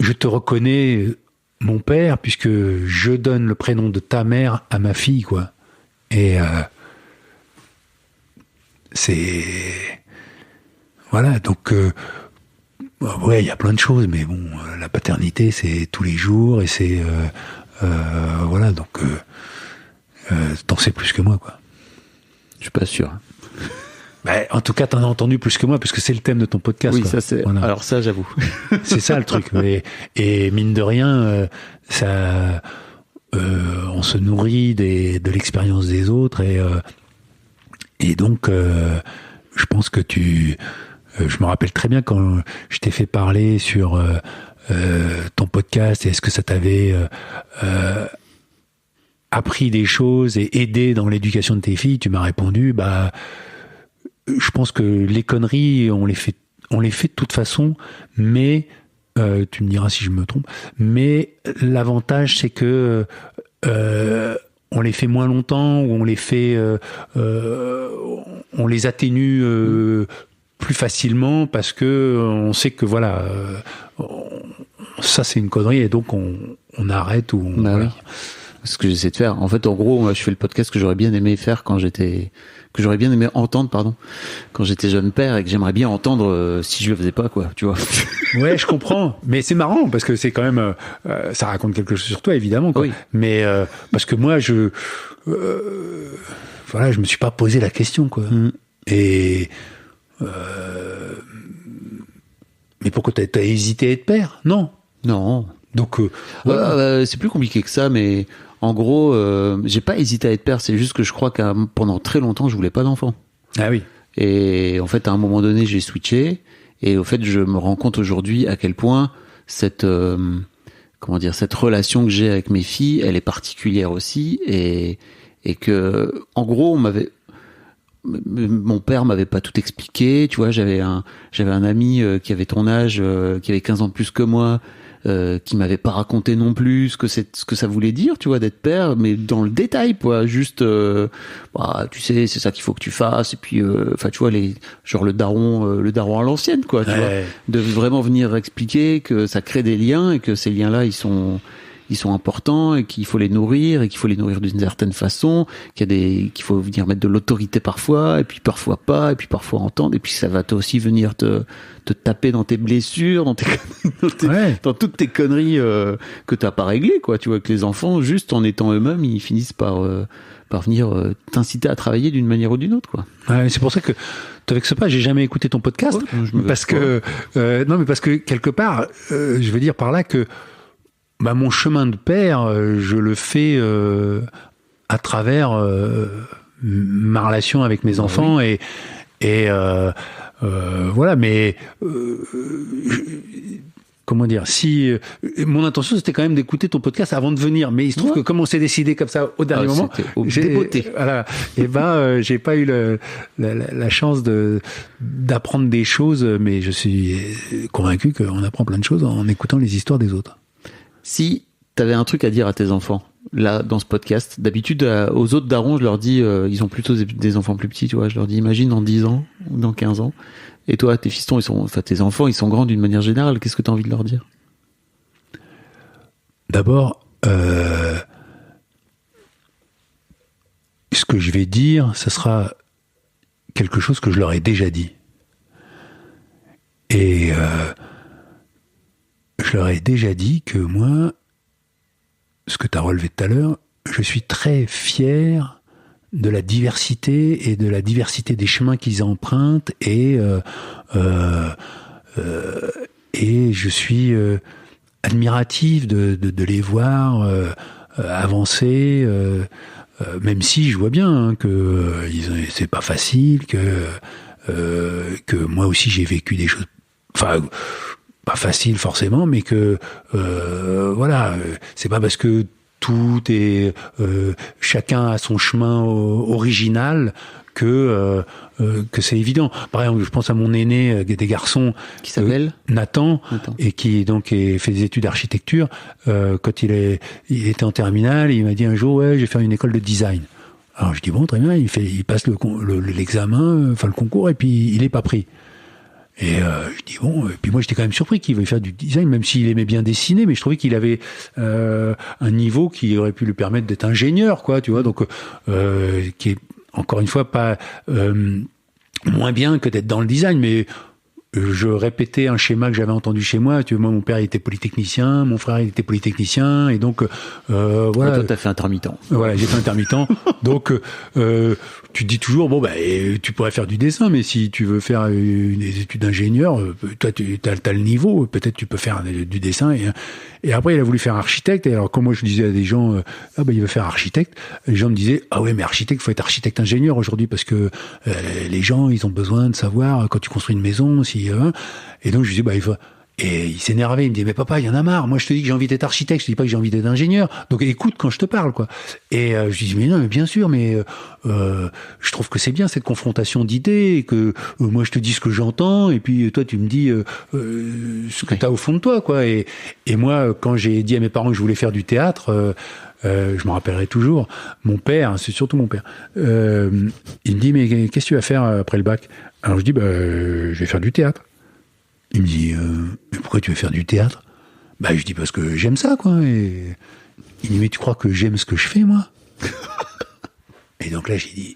je te reconnais mon père puisque je donne le prénom de ta mère à ma fille, quoi. Et c'est voilà, donc ouais, il y a plein de choses, mais bon, la paternité c'est tous les jours et c'est voilà, donc t'en sais plus que moi, quoi. Je suis pas sûr. Bah, en tout cas, t'en as entendu plus que moi, parce que c'est le thème de ton podcast. Oui, quoi. ça c'est. Voilà. Alors ça, j'avoue. C'est ça le truc. Et mine de rien, ça, on se nourrit de l'expérience des autres, et donc, je pense que je me rappelle très bien quand je t'ai fait parler sur ton podcast. Est-ce que ça t'avait appris des choses et aidé dans l'éducation de tes filles? Tu m'as répondu, bah. Je pense que les conneries, on les fait de toute façon, mais tu me diras si je me trompe. Mais l'avantage, c'est que on les fait moins longtemps, ou on les fait, on les atténue plus facilement parce que on sait que voilà, ça c'est une connerie et donc on arrête ou on. Bah voilà. Oui. Ce que j'essaie de faire. En fait, en gros, je fais le podcast que j'aurais bien aimé faire que j'aurais bien aimé entendre, pardon, quand j'étais jeune père et que j'aimerais bien entendre si je le faisais pas, quoi, tu vois. Ouais, je comprends. Mais c'est marrant parce que c'est quand même, ça raconte quelque chose sur toi, évidemment, quoi. Oui. Mais, parce que moi, voilà, je me suis pas posé la question, quoi. Et, mais pourquoi t'as hésité à être père? Non. Non. Donc, c'est plus compliqué que ça, mais en gros, j'ai pas hésité à être père. C'est juste que je crois que pendant très longtemps, je voulais pas d'enfant. Ah oui. Et en fait, à un moment donné, j'ai switché. Et au fait, je me rends compte aujourd'hui à quel point cette relation que j'ai avec mes filles, elle est particulière aussi, et que, en gros, mon père m'avait pas tout expliqué. Tu vois, j'avais un ami qui avait ton âge, qui avait 15 ans de plus que moi. Qui m'avait pas raconté non plus ce que ça voulait dire, tu vois, d'être père, mais dans le détail, quoi, juste bah, tu sais, c'est ça qu'il faut que tu fasses, et puis enfin tu vois, le daron à l'ancienne, quoi, tu vois, de vraiment venir expliquer que ça crée des liens et que ces liens là ils sont importants et qu'il faut les nourrir d'une certaine façon, qu'il faut venir mettre de l'autorité parfois, et puis parfois pas, et puis parfois entendre, et puis ça va aussi venir te taper dans tes blessures, dans toutes tes conneries que t'as pas réglées, quoi. Tu vois, que les enfants, juste en étant eux-mêmes, ils finissent par venir t'inciter à travailler d'une manière ou d'une autre, quoi. Ouais, c'est pour ça que te vexe pas, j'ai jamais écouté ton podcast, parce que non, mais parce que quelque part, je veux dire par là que bah, mon chemin de père, je le fais à travers ma relation avec mes enfants, oui. et voilà, mais comment dire, si mon intention c'était quand même d'écouter ton podcast avant de venir, mais il se trouve que comme on s'est décidé comme ça au dernier moment, voilà, et ben j'ai pas eu la chance d'apprendre des choses, mais je suis convaincu qu'on apprend plein de choses en écoutant les histoires des autres. Si t'avais un truc à dire à tes enfants, là, dans ce podcast, d'habitude, aux autres darons, je leur dis, ils ont plutôt des enfants plus petits, tu vois, je leur dis, imagine dans 10 ans, ou dans 15 ans, et toi, tes fistons, tes enfants, ils sont grands d'une manière générale, qu'est-ce que t'as envie de leur dire? D'abord, ce que je vais dire, ce sera quelque chose que je leur ai déjà dit. Et je leur ai déjà dit que moi, ce que tu as relevé tout à l'heure, je suis très fier de la diversité et de la diversité des chemins qu'ils empruntent, et je suis admiratif de les voir avancer, même si je vois bien que c'est pas facile, que moi aussi j'ai vécu des choses, enfin pas facile forcément, mais que voilà, c'est pas parce que tout est chacun a son chemin original que c'est évident. Par exemple, je pense à mon aîné des garçons qui s'appelle Nathan, et qui donc fait des études d'architecture. Quand il était en terminale, il m'a dit un jour, ouais, je vais faire une école de design. Alors je dis bon, très bien, il passe l'examen, enfin le concours, et puis il est pas pris. Et je dis bon, et puis moi j'étais quand même surpris qu'il veuille faire du design, même s'il aimait bien dessiner, mais je trouvais qu'il avait un niveau qui aurait pu lui permettre d'être ingénieur, quoi, tu vois, donc qui est encore une fois pas moins bien que d'être dans le design, mais je répétais un schéma que j'avais entendu chez moi. Tu vois, moi, mon père il était polytechnicien, mon frère il était polytechnicien, et donc voilà. Toi, t'as fait intermittent. Voilà, j'ai fait intermittent. Donc tu te dis toujours bon tu pourrais faire du dessin, mais si tu veux faire des études d'ingénieur, toi tu as le niveau, peut-être tu peux faire du dessin. Et après il a voulu faire architecte. Et alors quand moi je disais à des gens il veut faire architecte, les gens me disaient ah ouais mais architecte, faut être architecte ingénieur aujourd'hui parce que les gens ils ont besoin de savoir quand tu construis une maison si et donc je disais il faut. Et il s'énervait, il me dit mais papa, il y en a marre. Moi je te dis que j'ai envie d'être architecte, je te dis pas que j'ai envie d'être ingénieur. Donc écoute quand je te parle quoi. Et je dis mais non mais bien sûr, mais je trouve que c'est bien cette confrontation d'idées et que moi je te dis ce que j'entends et puis toi tu me dis ce que t'as au fond de toi quoi. Et moi quand j'ai dit à mes parents que je voulais faire du théâtre, je me rappellerai toujours. Mon père, c'est surtout mon père. Il me dit mais qu'est-ce que tu vas faire après le bac? Alors je dis je vais faire du théâtre. Il me dit mais pourquoi tu veux faire du théâtre? Je dis parce que j'aime ça quoi. Et il me dit mais tu crois que j'aime ce que je fais moi? Et donc là j'ai dit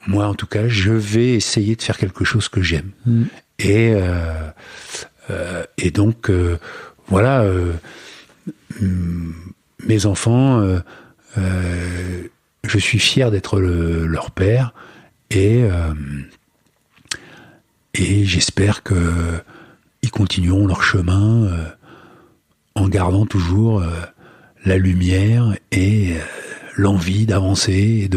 moi en tout cas je vais essayer de faire quelque chose que j'aime. Et donc voilà mes enfants je suis fier d'être leur père et j'espère qu'ils continueront leur chemin en gardant toujours la lumière et l'envie d'avancer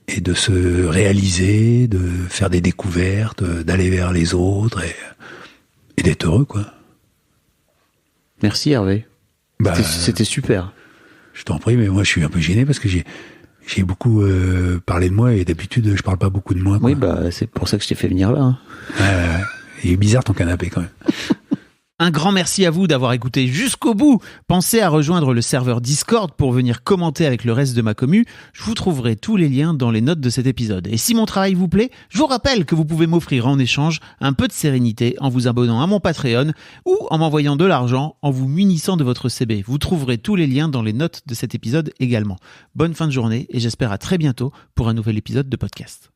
et de se réaliser, de faire des découvertes, d'aller vers les autres et d'être heureux, quoi. Merci Hervé. C'était super. Je t'en prie, mais moi je suis un peu gêné parce que j'ai beaucoup parlé de moi et d'habitude je parle pas beaucoup de moi. Quoi. Oui, c'est pour ça que je t'ai fait venir là. Il est bizarre ton canapé quand même. Un grand merci à vous d'avoir écouté jusqu'au bout. Pensez à rejoindre le serveur Discord pour venir commenter avec le reste de ma commu. Je vous trouverai tous les liens dans les notes de cet épisode. Et si mon travail vous plaît, je vous rappelle que vous pouvez m'offrir en échange un peu de sérénité en vous abonnant à mon Patreon ou en m'envoyant de l'argent en vous munissant de votre CB. Vous trouverez tous les liens dans les notes de cet épisode également. Bonne fin de journée et j'espère à très bientôt pour un nouvel épisode de podcast.